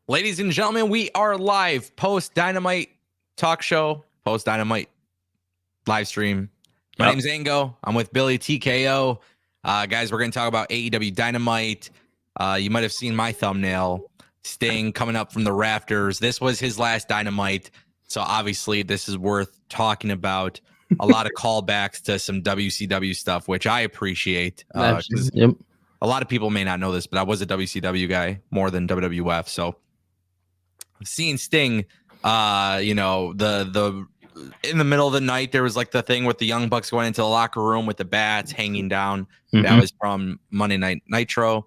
Ladies and gentlemen, we are live post Dynamite talk show, post Dynamite live stream. My name's Ango. I'm with Billy TKO. Guys, we're going to talk about AEW Dynamite. You might have seen my thumbnail. Sting coming up from the rafters. This was his last Dynamite. So obviously this is worth talking about. A lot of callbacks to some WCW stuff, which I appreciate. Yep. A lot of people may not know this, but I was a WCW guy more than WWF. So seeing Sting, the in the middle of the night, there was like the thing with the Young Bucks going into the locker room with the bats hanging down. Mm-hmm. That was from Monday Night Nitro.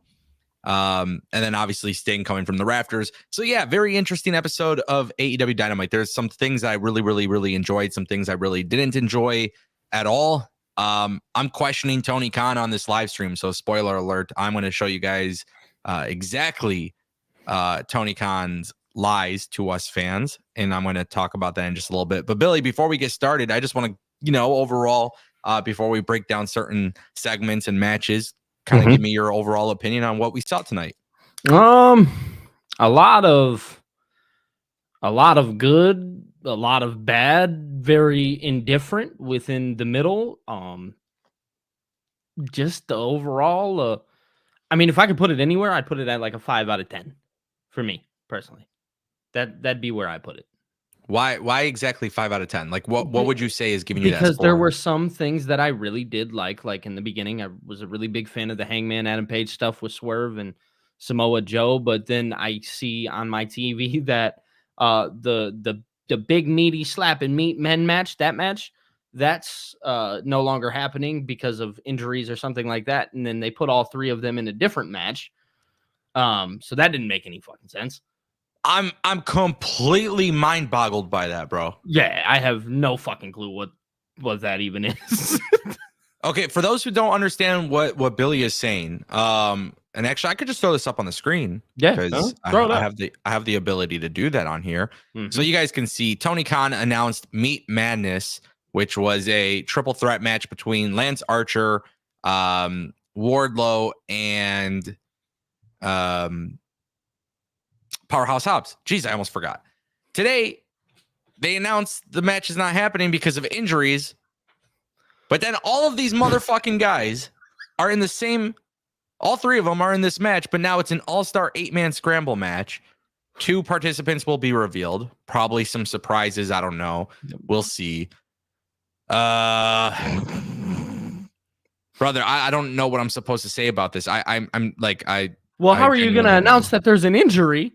And then obviously Sting coming from the rafters. So yeah, very interesting episode of AEW Dynamite. There's some things I really enjoyed, some things I really didn't enjoy at all. I'm questioning Tony Khan on this live stream. So spoiler alert, I'm going to show you guys exactly Tony Khan's lies to us fans. And I'm going to talk about that in just a little bit. But Billy, before we get started, I just want to, overall, before we break down certain segments and matches, kind of give me your overall opinion on what we saw tonight. A lot of good, a lot of bad, very indifferent within the middle. Just the overall, if I could put it anywhere, I'd put it at like a 5 out of 10 for me personally. That'd be where I put it. Why exactly 5 out of 10? Like what would you say is giving you that score? Because there were some things that I really did like in the beginning. I was a really big fan of the Hangman Adam Page stuff with Swerve and Samoa Joe, but then I see on my TV that the big meaty slapping meat men match, that's no longer happening because of injuries or something like that. And then they put all three of them in a different match. So that didn't make any fucking sense. I'm completely mind boggled by that, bro. Yeah, I have no fucking clue what that even is. Okay, for those who don't understand what Billy is saying, and actually I could just throw this up on the screen. Yeah, because I have the ability to do that on here. Mm-hmm. So you guys can see Tony Khan announced Meat Madness, which was a triple threat match between Lance Archer, Wardlow, and Powerhouse Hobbs. Jeez, I almost forgot. Today, they announced the match is not happening because of injuries. But then all of these motherfucking guys are in the same. All three of them are in this match, but now it's an all-star 8-man scramble match. 2 participants will be revealed. Probably some surprises. I don't know. We'll see. Brother, I don't know what I'm supposed to say about this. How are you going to announce that there's an injury?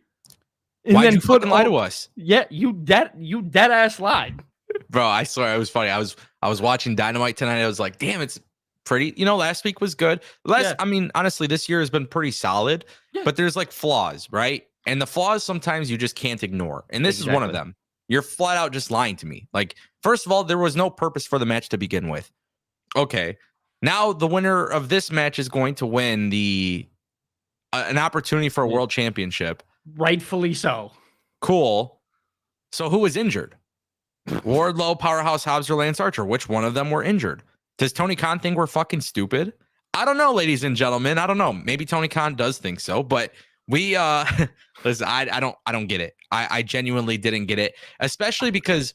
Why'd you fucking lie to us? Yeah, you dead ass lied. Bro, I swear it was funny. I was watching Dynamite tonight. I was like, damn, it's pretty. Last week was good. Honestly, this year has been pretty solid, but there's like flaws, right? And the flaws sometimes you just can't ignore. And this is one of them. You're flat out just lying to me. Like, first of all, there was no purpose for the match to begin with. Okay. Now the winner of this match is going to win an opportunity for a world championship. Rightfully so. Cool. So who was injured? Wardlow, Powerhouse Hobbs, or Lance Archer? Which one of them were injured? Does Tony Khan think we're fucking stupid? I don't know, ladies and gentlemen. I don't know. Maybe Tony Khan does think so, but we listen, I don't get it. I genuinely didn't get it, especially because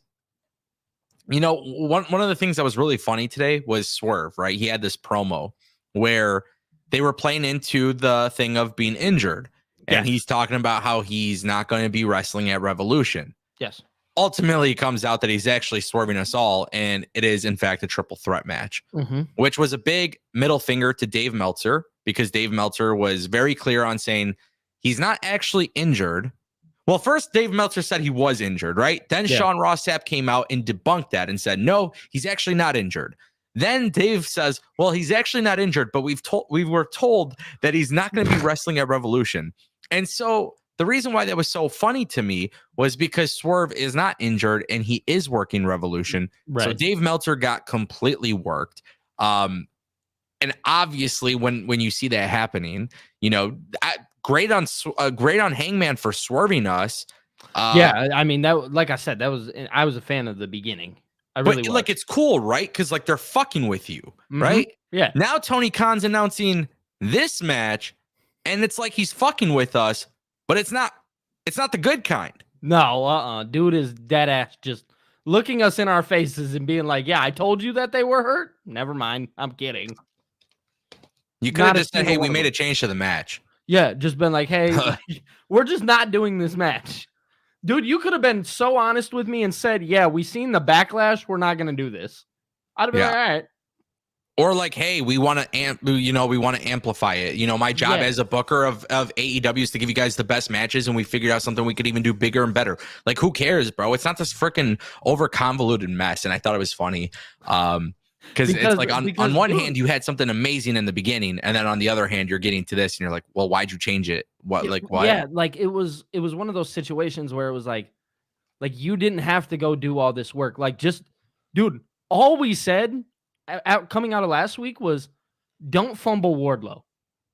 one of the things that was really funny today was Swerve, right? He had this promo where they were playing into the thing of being injured. And he's talking about how he's not going to be wrestling at Revolution. Yes. Ultimately, it comes out that he's actually swerving us all, and it is, in fact, a triple threat match, which was a big middle finger to Dave Meltzer, because Dave Meltzer was very clear on saying he's not actually injured. Well, first, Dave Meltzer said he was injured, right? Then Sean Ross Sapp came out and debunked that and said, no, he's actually not injured. Then Dave says, well, he's actually not injured, but we were told that he's not going to be wrestling at Revolution. And so the reason why that was so funny to me was because Swerve is not injured and he is working Revolution. Right. So Dave Meltzer got completely worked. And obviously when you see that happening, great on Hangman for swerving us. That, like I said, I was a fan of the beginning. I really was. Like, it's cool, right? Because like they're fucking with you, right? Yeah. Now Tony Khan's announcing this match, and it's like he's fucking with us, but it's not It's not the good kind. No, dude is dead ass just looking us in our faces and being like, "Yeah, I told you that they were hurt. Never mind, I'm kidding." You could have just said, "Hey, we made a change to the match." Yeah, just been like, "Hey, we're just not doing this match." Dude, you could have been so honest with me and said, "Yeah, we seen the backlash. We're not going to do this." I'd have been like, "All right." Or like, hey, we want to we want to amplify it. My job as a booker of AEW is to give you guys the best matches, and we figured out something we could even do bigger and better. Like, who cares, bro? It's not this freaking over convoluted mess. And I thought it was funny. Because it's like on one hand, you had something amazing in the beginning, and then on the other hand, you're getting to this, and you're like, well, why'd you change it? What? Yeah, like it was one of those situations where it was like you didn't have to go do all this work. Like, just, dude, all we said coming out of last week was, don't fumble Wardlow.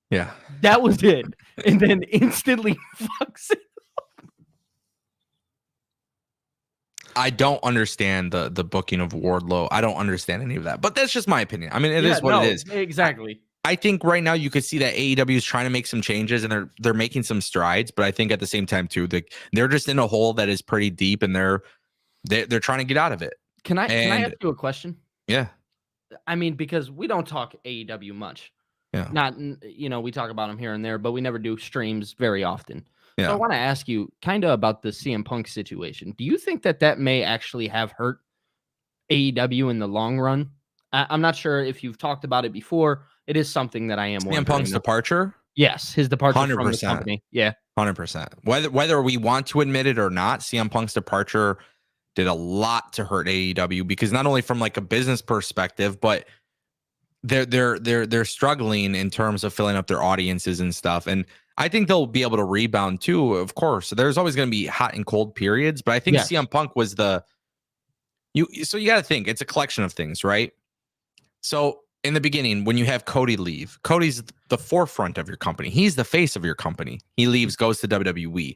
Yeah, that was it, and then instantly fucks it. I don't understand the booking of Wardlow. I don't understand any of that, but that's just my opinion. I mean, it is what it is. Exactly. I think right now you could see that AEW is trying to make some changes, and they're making some strides. But I think at the same time too, they're just in a hole that is pretty deep, and they're trying to get out of it. Can I ask you a question? Yeah. I mean, because we don't talk AEW much. Yeah. Not, we talk about them here and there, but we never do streams very often. Yeah. So I want to ask you kind of about the CM Punk situation. Do you think that may actually have hurt AEW in the long run? I'm not sure if you've talked about it before. It is something that I am CM Punk's departure? Yes, his departure 100%. from the company. Yeah. 100%. Whether we want to admit it or not, CM Punk's departure did a lot to hurt AEW, because not only from like a business perspective, but they're struggling in terms of filling up their audiences and stuff. And I think they'll be able to rebound too, of course. So there's always going to be hot and cold periods, but I think CM Punk was so you got to think it's a collection of things, right? So in the beginning, when you have Cody leave, Cody's the forefront of your company. He's the face of your company. He leaves, goes to WWE.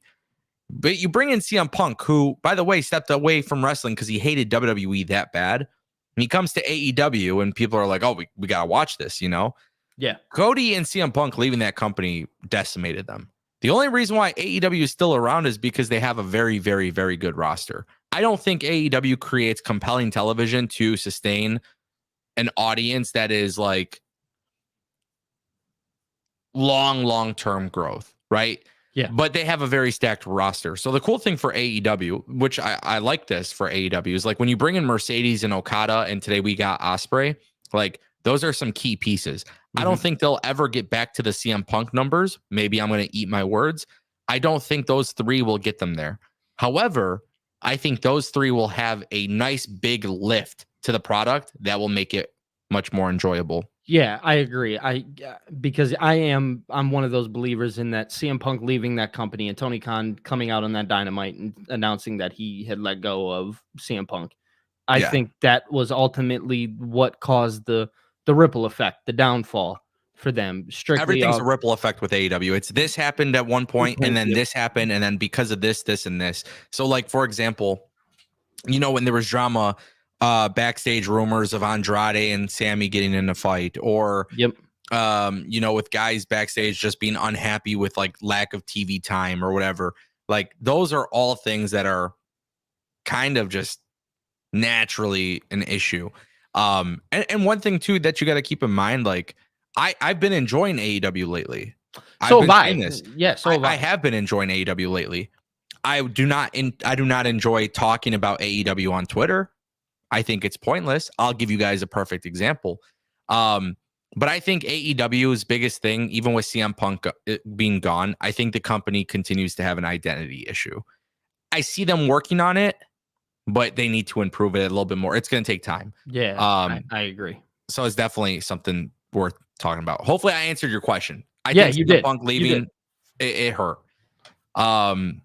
But you bring in CM Punk, who, by the way, stepped away from wrestling because he hated WWE that bad. And he comes to AEW, and people are like, oh, we got to watch this, Yeah. Cody and CM Punk leaving that company decimated them. The only reason why AEW is still around is because they have a very, very, very good roster. I don't think AEW creates compelling television to sustain an audience that is like long-term growth, right? Yeah. But they have a very stacked roster. So the cool thing for AEW, which I like this for AEW, is like when you bring in Mercedes and Okada, and today we got Osprey, like those are some key pieces. I don't think they'll ever get back to the CM Punk numbers. Maybe I'm going to eat my words. I don't think those three will get them there. However, I think those three will have a nice big lift to the product that will make it much more enjoyable. Yeah, I agree. Because I'm one of those believers in that CM Punk leaving that company and Tony Khan coming out on that Dynamite and announcing that he had let go of CM Punk. I think that was ultimately what caused the ripple effect, the downfall for them. Strictly, everything's a ripple effect with AEW. It's this happened at one point, and then this happened, and then because of this, and this. So, like for example, when there was drama. Backstage rumors of Andrade and Sammy getting in a fight, or with guys backstage just being unhappy with like lack of TV time or whatever. Like those are all things that are kind of just naturally an issue. And one thing too that you got to keep in mind, like I've been enjoying AEW lately. So have I. Yes, I have been enjoying AEW lately. I do not enjoy talking about AEW on Twitter. I think it's pointless. I'll give you guys a perfect example. But I think AEW's biggest thing, even with CM Punk being gone, I think the company continues to have an identity issue. I see them working on it, but they need to improve it a little bit more. It's going to take time. Yeah, I agree. So it's definitely something worth talking about. Hopefully I answered your question. I think you did. Punk leaving, it hurt. And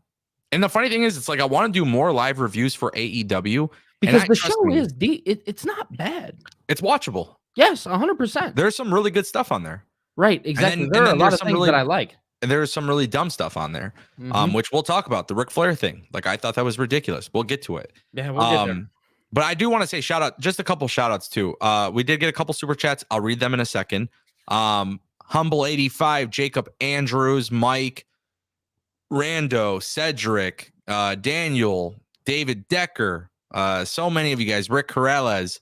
the funny thing is, it's like I want to do more live reviews for AEW. Because the show is deep. It's not bad. It's watchable. Yes, 100%. There's some really good stuff on there. Right, exactly. There are a lot of things that I like. And there's some really dumb stuff on there, which we'll talk about. The Ric Flair thing. Like, I thought that was ridiculous. We'll get to it. Yeah, we'll get there. But I do want to say just a couple shout outs too. We did get a couple super chats. I'll read them in a second. Humble85, Jacob Andrews, Mike, Rando, Cedric, Daniel, David Decker, so many of you guys, Rick Corrales,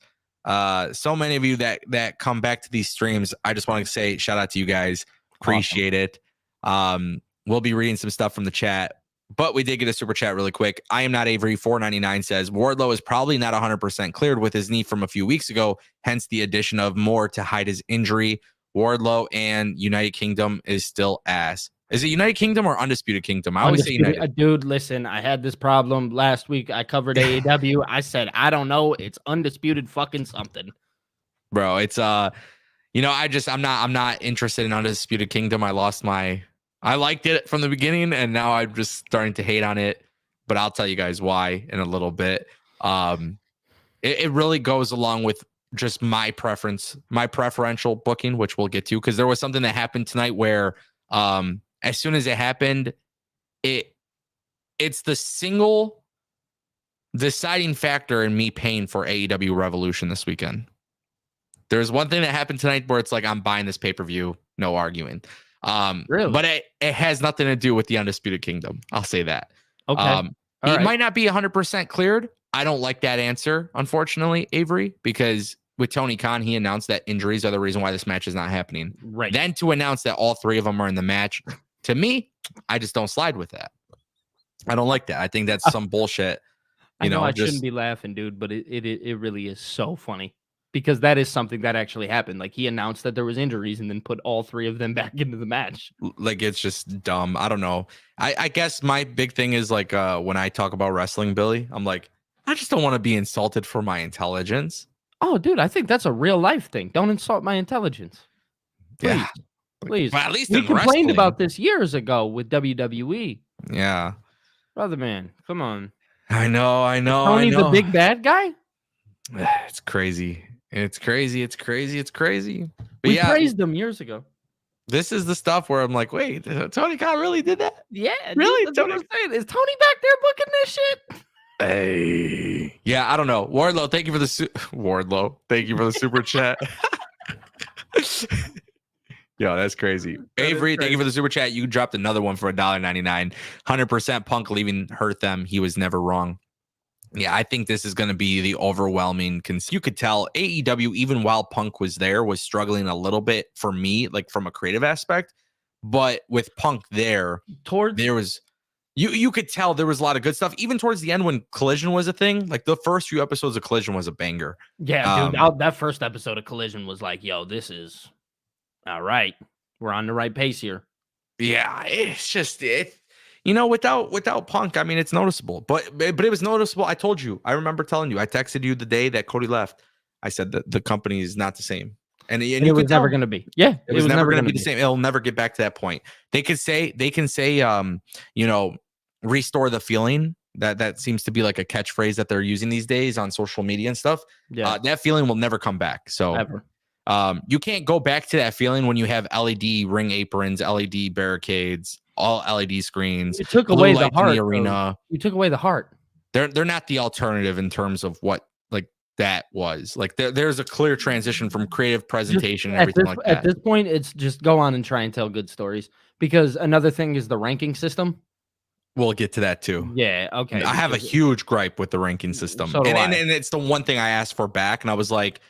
so many of you that come back to these streams. I just want to say shout out to you guys. Appreciate it. We'll be reading some stuff from the chat, but we did get a super chat really quick. I am not Avery 499 says Wardlow is probably not 100% cleared with his knee from a few weeks ago, hence the addition of more to hide his injury. Wardlow and United Kingdom is still ass. Is it United Kingdom or Undisputed Kingdom? I always say United. Dude, listen, I had this problem last week. I covered AEW. I said, I don't know. It's Undisputed fucking something. Bro, it's I'm not interested in Undisputed Kingdom. I liked it from the beginning, and now I'm just starting to hate on it. But I'll tell you guys why in a little bit. It really goes along with just my preferential booking, which we'll get to, because there was something that happened tonight where as soon as it happened, it's the single deciding factor in me paying for AEW Revolution this weekend. There's one thing that happened tonight where it's like, I'm buying this pay-per-view, no arguing. Really? But it has nothing to do with the Undisputed Kingdom. I'll say that. Okay. He might not be 100% cleared. I don't like that answer, unfortunately, Avery, because with Tony Khan, he announced that injuries are the reason why this match is not happening. Right. Then to announce that all three of them are in the match, to me, I just don't slide with that. I don't like that. I think that's some bullshit. I know I shouldn't be laughing, dude, but it really is so funny, because that is something that actually happened. Like, he announced that there was injuries and then put all three of them back into the match. Like, it's just dumb. I don't know. I guess my big thing is like when I talk about wrestling, Billy, I'm like, I just don't want to be insulted for my intelligence. Oh, dude, I think that's a real life thing. Don't insult my intelligence. Please. Yeah. Please. But at least we complained wrestling about this years ago with WWE. Yeah. Brother man, come on. I know. Is Tony the big bad guy? It's crazy. It's crazy. But we praised him years ago. This is the stuff where I'm like, wait, Tony Khan really did that? Yeah. Really? Dude, that's what I'm saying. Is Tony back there booking this shit? Hey. Yeah, I don't know. Wardlow, thank you for the super chat. Yo, that's crazy. Avery, thank you for the super chat. You dropped another one for $1.99. 100% Punk leaving hurt them. He was never wrong. Yeah, I think this is going to be the overwhelming. You could tell AEW, even while Punk was there, was struggling a little bit for me, like from a creative aspect. But with Punk there, there was you could tell there was a lot of good stuff. Even towards the end when Collision was a thing, like the first few episodes of Collision was a banger. Yeah, dude, that first episode of Collision was like, yo, this is all right. We're on the right pace here. Yeah, it's just it. Without Punk, I mean, it's noticeable, but it was noticeable. I told you, I remember telling you, I texted you the day that Cody left. I said that the company is not the same, and it was never going to be. Yeah, it was never going to be the same. It'll never get back to that point. They can say, restore the feeling. That seems to be like a catchphrase that they're using these days on social media and stuff. Yeah, that feeling will never come back. So ever. You can't go back to that feeling when you have LED ring aprons, LED barricades, all LED screens. You took away the heart in the arena. You took away the heart. They're not the alternative in terms of what like that was. Like there's a clear transition from creative presentation and everything like that. At this point, it's just go on and try and tell good stories. Because another thing is the ranking system. We'll get to that too. Yeah, okay. I have a huge gripe with the ranking system. So and it's the one thing I asked for back, and I was like,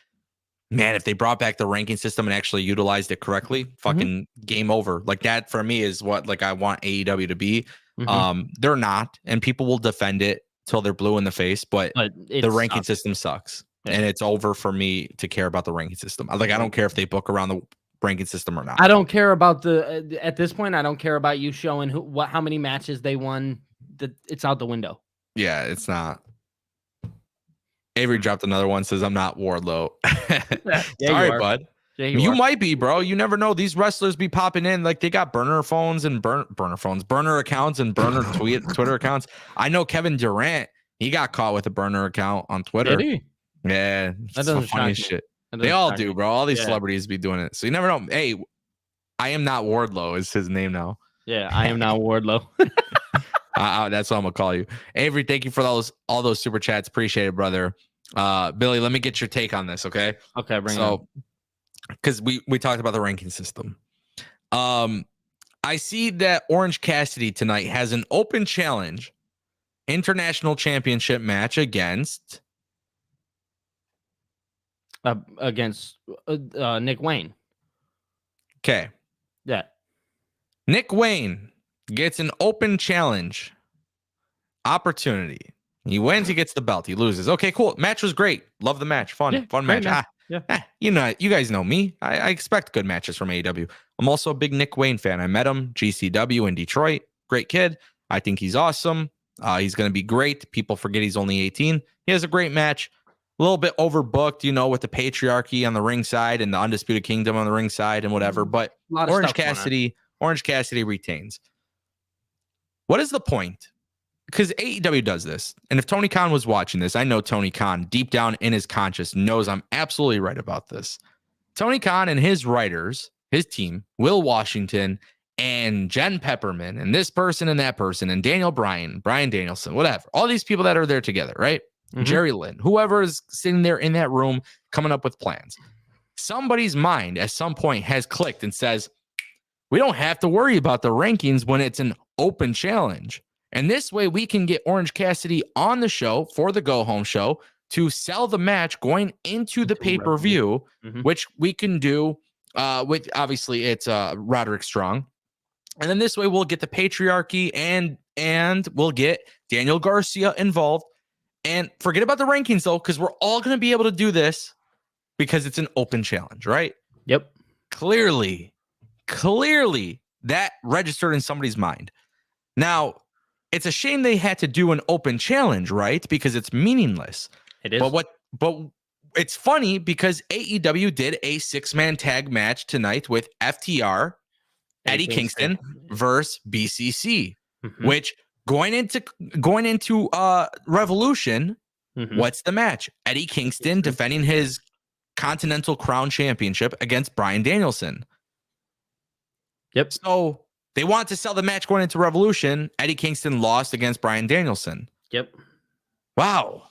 man, if they brought back the ranking system and actually utilized it correctly, fucking game over. Like that for me is what like I want AEW to be. They're not, and people will defend it till they're blue in the face, but the ranking system sucks. Yeah. And it's over for me to care about the ranking system. Like I don't care if they book around the ranking system or not. I don't care about at this point, I don't care about you showing how many matches they won. It's out the window. Yeah, it's not. Avery dropped another one, says I'm not Wardlow. Sorry, bud. Yeah, you might be, bro. You never know. These wrestlers be popping in like they got burner phones and burner accounts and burner Twitter accounts. I know Kevin Durant, he got caught with a burner account on Twitter. Did he? Yeah, that's the funniest shit. They all do, bro. All these celebrities be doing it. So you never know. Hey, I am not Wardlow is his name now. Yeah, I am not Wardlow. That's what I'm gonna call you. Avery, thank you for all those super chats. Appreciate it, brother. Billy, let me get your take on this, okay? Okay, bring it up. Because we talked about the ranking system. I see that Orange Cassidy tonight has an open challenge international championship match against Nick Wayne. Okay. Yeah. Nick Wayne gets an open challenge opportunity. He wins, he gets the belt, he loses. Okay, cool. Match was great. Love the match. Fun match. You guys know me. I expect good matches from AEW. I'm also a big Nick Wayne fan. I met him, GCW in Detroit. Great kid. I think he's awesome. He's going to be great. People forget he's only 18. He has a great match. A little bit overbooked, with the patriarchy on the ring side and the Undisputed Kingdom on the ring side and whatever. But Orange Cassidy retains. What is the point? Because AEW does this. And if Tony Khan was watching this, I know Tony Khan deep down in his conscience knows I'm absolutely right about this. Tony Khan and his writers, his team, Will Washington and Jen Pepperman and this person and that person and Daniel Bryan, Brian Danielson, whatever. All these people that are there together, right? Mm-hmm. Jerry Lynn, whoever is sitting there in that room coming up with plans. Somebody's mind at some point has clicked and says, we don't have to worry about the rankings when it's an open challenge. And this way we can get Orange Cassidy on the show for the go-home show to sell the match going into the pay-per-view, which we can do with, obviously, it's Roderick Strong. And then this way we'll get the patriarchy and we'll get Daniel Garcia involved. And forget about the rankings, though, because we're all going to be able to do this because it's an open challenge, right? Yep. Clearly, that registered in somebody's mind. Now, it's a shame they had to do an open challenge, right? Because it's meaningless. It is. But it's funny because AEW did a 6-man tag match tonight with FTR, Eddie Kingston versus BCC, which going into Revolution, what's the match? Eddie Kingston defending his Continental Crown Championship against Bryan Danielson. Yep. So they want to sell the match going into Revolution. Eddie Kingston lost against Bryan Danielson. Yep. Wow.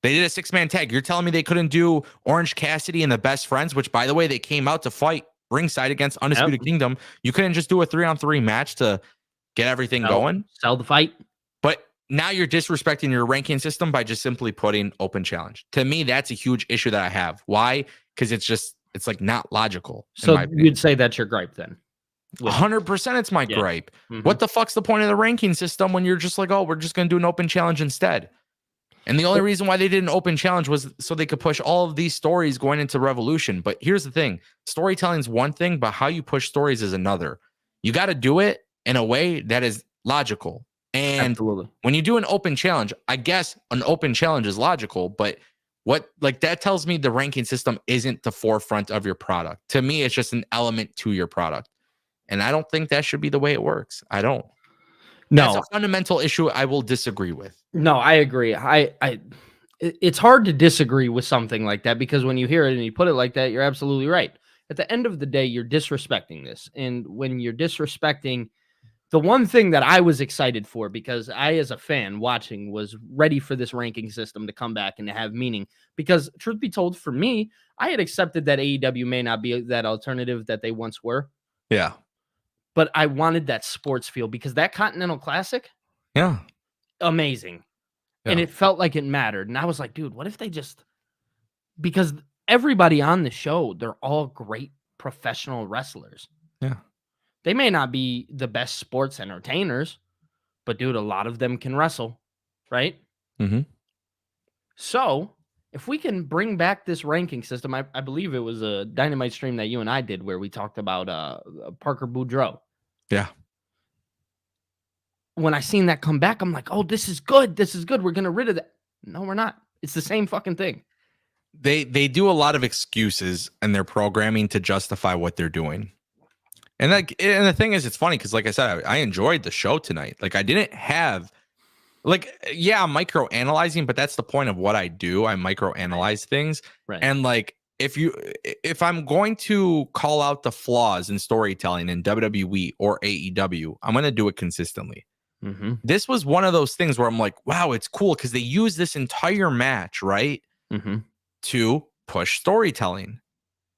They did a 6-man tag. You're telling me they couldn't do Orange Cassidy and the Best Friends, which, by the way, they came out to fight ringside against Undisputed Kingdom. You couldn't just do a 3-on-3 match to get everything going? Sell the fight. But now you're disrespecting your ranking system by just simply putting open challenge. To me, that's a huge issue that I have. Why? Because it's like not logical. So you'd say that's your gripe then? 100% it's my gripe. What the fuck's the point of the ranking system when you're just like, oh, we're just going to do an open challenge instead? And the only reason why they did an open challenge was so they could push all of these stories going into Revolution. But here's the thing. Storytelling is one thing, but how you push stories is another. You got to do it in a way that is logical. And when you do an open challenge, I guess an open challenge is logical, but that tells me the ranking system isn't the forefront of your product. To me, it's just an element to your product. And I don't think that should be the way it works. I don't. No. That's a fundamental issue I will disagree with. No, I agree. It's hard to disagree with something like that because when you hear it and you put it like that, you're absolutely right. At the end of the day, you're disrespecting this. And when you're disrespecting, the one thing that I was excited for, because I, as a fan watching, was ready for this ranking system to come back and to have meaning. Because truth be told, for me, I had accepted that AEW may not be that alternative that they once were. Yeah. But I wanted that sports feel because that Continental Classic, amazing. Yeah. And it felt like it mattered. And I was like, dude, what if they because everybody on the show, they're all great professional wrestlers. Yeah. They may not be the best sports entertainers, but dude, a lot of them can wrestle, right? So if we can bring back this ranking system, I believe it was a Dynamite stream that you and I did where we talked about Parker Boudreaux. Yeah. When I seen that come back, I'm like, oh, this is good. This is good. We're going to rid of that. No, we're not. It's the same fucking thing. They do a lot of excuses in their programming to justify what they're doing. And the thing is, it's funny because, like I said, I enjoyed the show tonight. Like, I didn't have, I'm micro-analyzing, but that's the point of what I do. I micro-analyze things. Right. And, if I'm going to call out the flaws in storytelling in WWE or AEW, I'm going to do it consistently. This was one of those things where I'm like, wow, it's cool because they use this entire match, right, to push storytelling.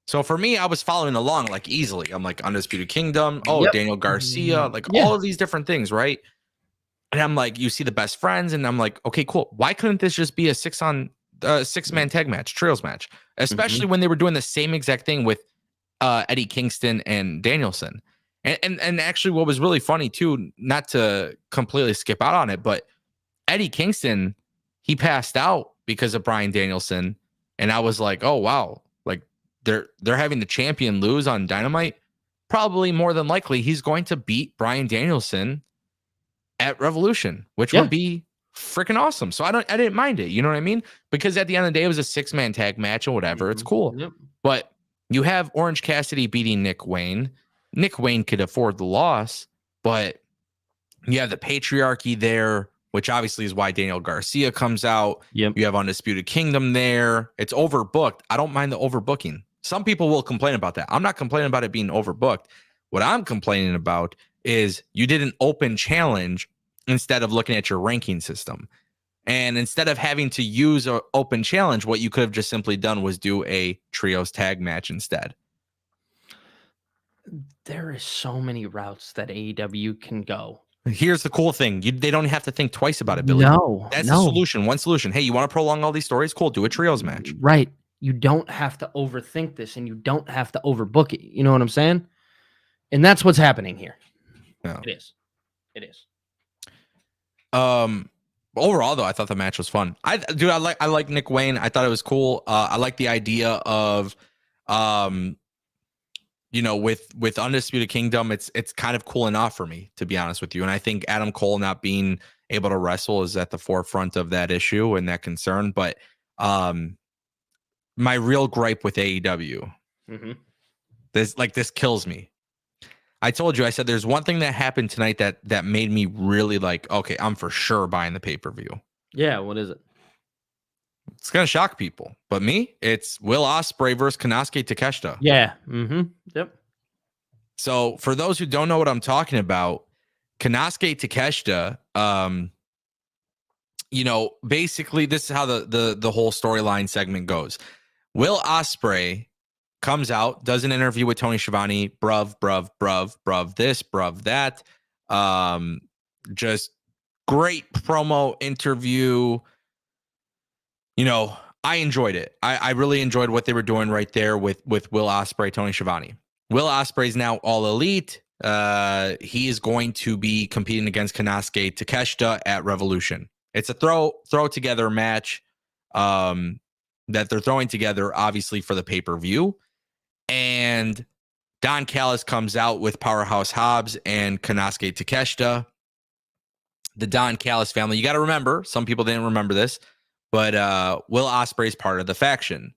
So for me, I was following along like easily. I'm like Undisputed Kingdom. Oh, yep. Daniel Garcia, like all of these different things, right? And I'm like, you see the best friends, and I'm like, okay, cool. Why couldn't this just be a 6-man tag match, trios match? Especially when they were doing the same exact thing with Eddie Kingston and Danielson. And actually, what was really funny too, not to completely skip out on it, but Eddie Kingston, he passed out because of Bryan Danielson, and I was like, oh wow, like they're having the champion lose on Dynamite. Probably more than likely, he's going to beat Bryan Danielson at Revolution, which would be freaking awesome. So I didn't mind it. You know what I mean? Because at the end of the day, it was a 6-man tag match or whatever. It's cool. Yep. But you have Orange Cassidy beating Nick Wayne. Nick Wayne could afford the loss, but you have the patriarchy there, which obviously is why Daniel Garcia comes out. Yep. You have Undisputed Kingdom there. It's overbooked. I don't mind the overbooking. Some people will complain about that. I'm not complaining about it being overbooked. What I'm complaining about is you did an open challenge instead of looking at your ranking system. And instead of having to use an open challenge, what you could have just simply done was do a trios tag match instead. There is so many routes that AEW can go. Here's the cool thing. They don't have to think twice about it, Billy. That's the solution. One solution. Hey, you want to prolong all these stories? Cool. Do a trios match. Right. You don't have to overthink this, and you don't have to overbook it. You know what I'm saying? And that's what's happening here. Yeah. It is. Overall, though, I thought the match was fun. I like Nick Wayne. I thought it was cool. I like the idea of, with Undisputed Kingdom, it's kind of cool enough for me, to be honest with you. And I think Adam Cole not being able to wrestle is at the forefront of that issue and that concern. But my real gripe with AEW, this kills me. I told you, I said there's one thing that happened tonight that made me really like, okay, I'm for sure buying the pay-per-view. Yeah, what is it? It's going to shock people. But me, it's Will Osprey versus Konosuke Takeshita. Yeah. Yep. So for those who don't know what I'm talking about, Konosuke Takeshita, basically this is how the whole storyline segment goes. Will Osprey comes out, does an interview with Tony Schiavone, bruv this, bruv that. Just great promo interview. I enjoyed it. I really enjoyed what they were doing right there with Will Osprey, Tony Schiavone. Will Osprey's now all elite. He is going to be competing against Konosuke Takeshita at Revolution. It's a throw together match that they're throwing together, obviously, for the pay-per-view. And Don Callis comes out with Powerhouse Hobbs and Konosuke Takeshita. The Don Callis family. You got to remember, some people didn't remember this, but Will Ospreay's part of the faction.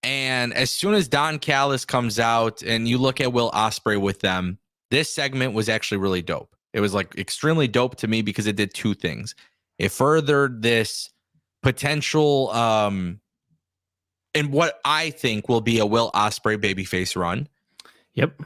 And as soon as Don Callis comes out and you look at Will Ospreay with them, this segment was actually really dope. It was like extremely dope to me because it did two things. It furthered this potential and what I think will be a Will Ospreay babyface run. Yep.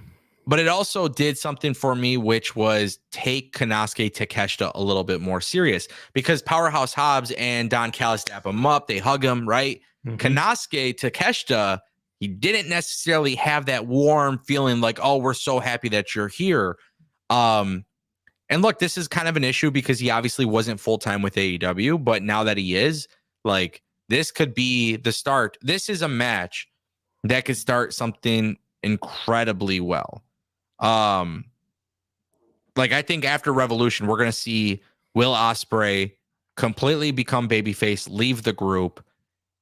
But it also did something for me, which was take Konosuke Takeshita a little bit more serious, because Powerhouse Hobbs and Don Callis dap him up. They hug him, right? Konosuke Takeshita, he didn't necessarily have that warm feeling like, oh, we're so happy that you're here. And look, this is kind of an issue because he obviously wasn't full-time with AEW, but now that he is, like, this could be the start. This is a match that could start something incredibly well. I think after Revolution, we're going to see Will Ospreay completely become babyface, leave the group,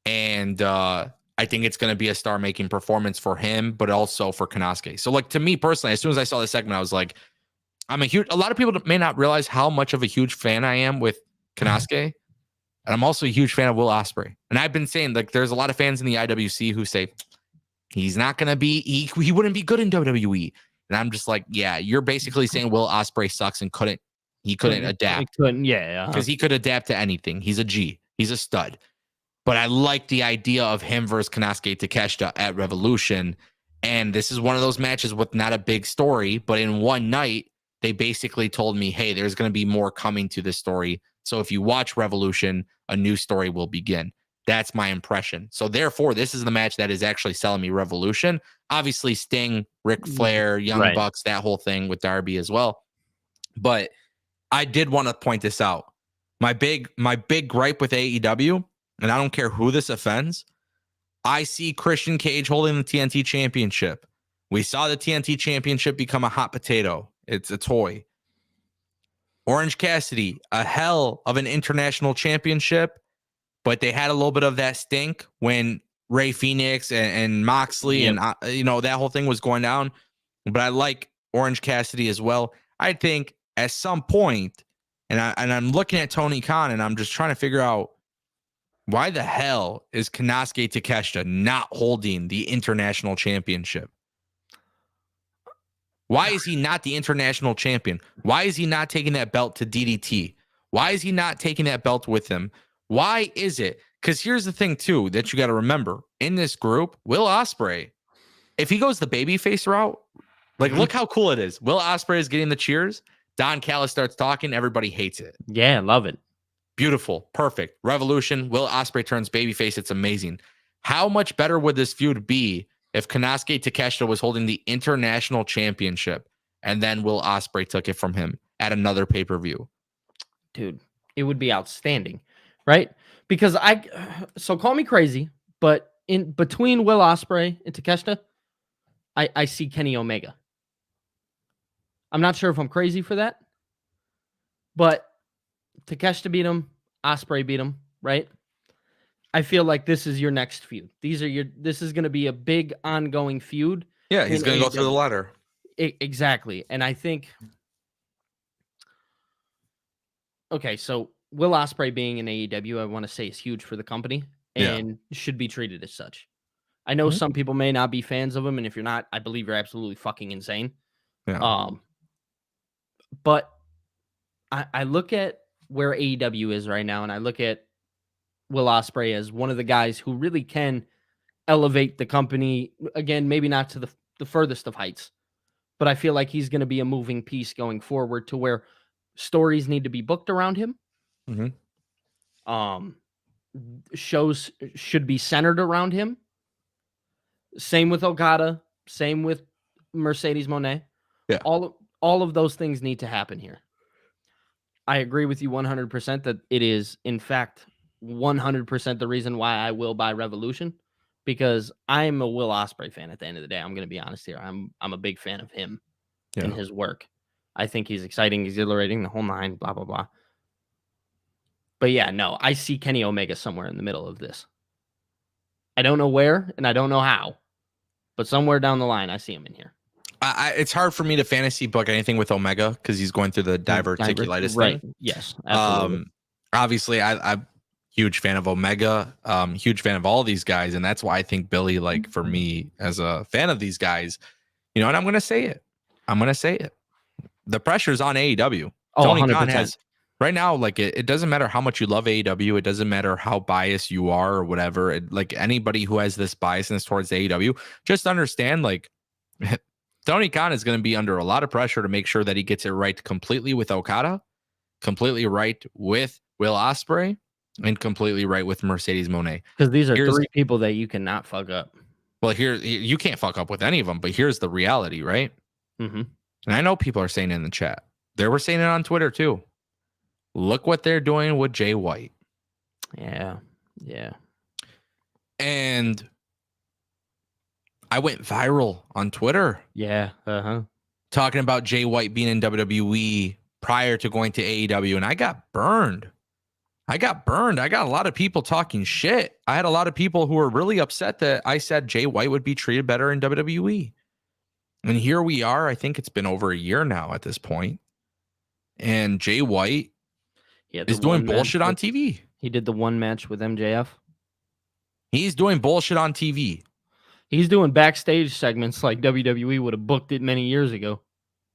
and I think it's going to be a star-making performance for him, but also for Konosuke. So, like, to me personally, as soon as I saw this segment, I was like, a lot of people may not realize how much of a huge fan I am with Konosuke. And I'm also a huge fan of Will Ospreay. And I've been saying, like, there's a lot of fans in the IWC who say he's not going to be, he wouldn't be good in WWE. And I'm just like, yeah, you're basically saying Will Ospreay sucks and couldn't adapt. He couldn't, yeah. Because he could adapt to anything. He's a G. He's a stud. But I like the idea of him versus Konosuke Takeshita at Revolution. And this is one of those matches with not a big story, but in one night, they basically told me, hey, there's going to be more coming to this story. So if you watch Revolution, a new story will begin. That's my impression. So therefore, this is the match that is actually selling me Revolution. Obviously, Sting, Ric Flair, Young Bucks, that whole thing with Darby as well. But I did want to point this out. My big gripe with AEW, and I don't care who this offends, I see Christian Cage holding the TNT Championship. We saw the TNT Championship become a hot potato. It's a toy. Orange Cassidy, a hell of an international championship, but they had a little bit of that stink when Ray Phoenix and Moxley and that whole thing was going down. But I like Orange Cassidy as well. I think at some point, and I'm looking at Tony Khan and I'm just trying to figure out why the hell is Konosuke Takeshita not holding the international championship? Why is he not the international champion? Why is he not taking that belt to DDT? Why is he not taking that belt with him? Why is it? Because here's the thing, too, that you got to remember. In this group, Will Osprey, if he goes the babyface route, look how cool it is. Will Osprey is getting the cheers. Don Callis starts talking. Everybody hates it. Yeah, love it. Beautiful. Perfect. Revolution. Will Osprey turns babyface. It's amazing. How much better would this feud be if Konosuke Takeshita was holding the international championship and then Will Osprey took it from him at another pay-per-view? Dude, it would be outstanding, right? Because so call me crazy, but in between Will Osprey and Takeshita, I see Kenny Omega. I'm not sure if I'm crazy for that, but Takeshita beat him, Osprey beat him, right? I feel like this is your next feud. This is going to be a big ongoing feud. Yeah, he's going to go through the ladder. Exactly. And I think, okay, so Will Osprey being in AEW, I want to say is huge for the company and should be treated as such. I know some people may not be fans of him, and if you're not, I believe you're absolutely fucking insane. Yeah. But I look at where AEW is right now, and I look at Will Osprey as one of the guys who really can elevate the company. Again, maybe not to the furthest of heights, but I feel like he's going to be a moving piece going forward to where stories need to be booked around him. Shows should be centered around him. Same with Okada. Same with Mercedes Moné. Yeah. All of those things need to happen here. I agree with you 100% that it is, in fact, 100% the reason why I will buy Revolution, because I'm a Will Osprey fan at the end of the day. I'm going to be honest here. I'm a big fan of him and his work. I think he's exciting, exhilarating, the whole nine, blah, blah, blah. But yeah, no, I see Kenny Omega somewhere in the middle of this. I don't know where and I don't know how, but somewhere down the line, I see him in here. It's hard for me to fantasy book anything with Omega because he's going through the diverticulitis right. thing. Yes, absolutely. Obviously, I'm huge fan of Omega, huge fan of all these guys, and that's why I think Billy, like for me as a fan of these guys, and I'm going to say it. The pressure's on AEW. Tony 100%. Khan has right now, like it doesn't matter how much you love AEW, it doesn't matter how biased you are or whatever. Like anybody who has this biasness towards AEW, just understand like. Tony Khan is going to be under a lot of pressure to make sure that he gets it right completely with Okada, completely right with Will Osprey, and completely right with Mercedes Moné. Because these are three people that you cannot fuck up. Well, you can't fuck up with any of them, but here's the reality, right? And I know people are saying it in the chat. They were saying it on Twitter too. Look what they're doing with Jay White. Yeah. And I went viral on Twitter. Yeah. Talking about Jay White being in WWE prior to going to AEW, and I got burned. I got a lot of people talking shit. I had a lot of people who were really upset that I said Jay White would be treated better in WWE. And here we are. I think it's been over a year now at this point. And Jay White is doing bullshit on TV. He did the one match with MJF. He's doing bullshit on TV. He's doing backstage segments like WWE would have booked it many years ago.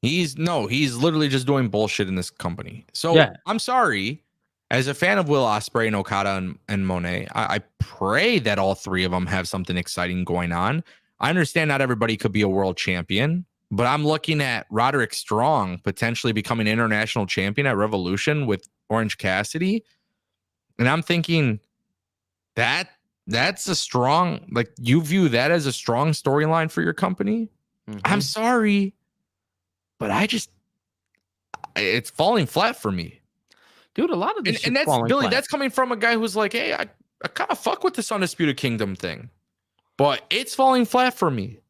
He's literally just doing bullshit in this company. So yeah. I'm sorry. As a fan of Will Osprey and Okada and Moné, I pray that all three of them have something exciting going on. I understand not everybody could be a world champion, but I'm looking at Roderick Strong potentially becoming international champion at Revolution with Orange Cassidy. And I'm thinking, that's a strong, like, you view that as a strong storyline for your company. I'm sorry, but it's falling flat for me, dude. A lot of this and that's falling Billy. flat. That's coming from a guy who's like, hey, I kind of fuck with this Undisputed Kingdom thing, but it's falling flat for me.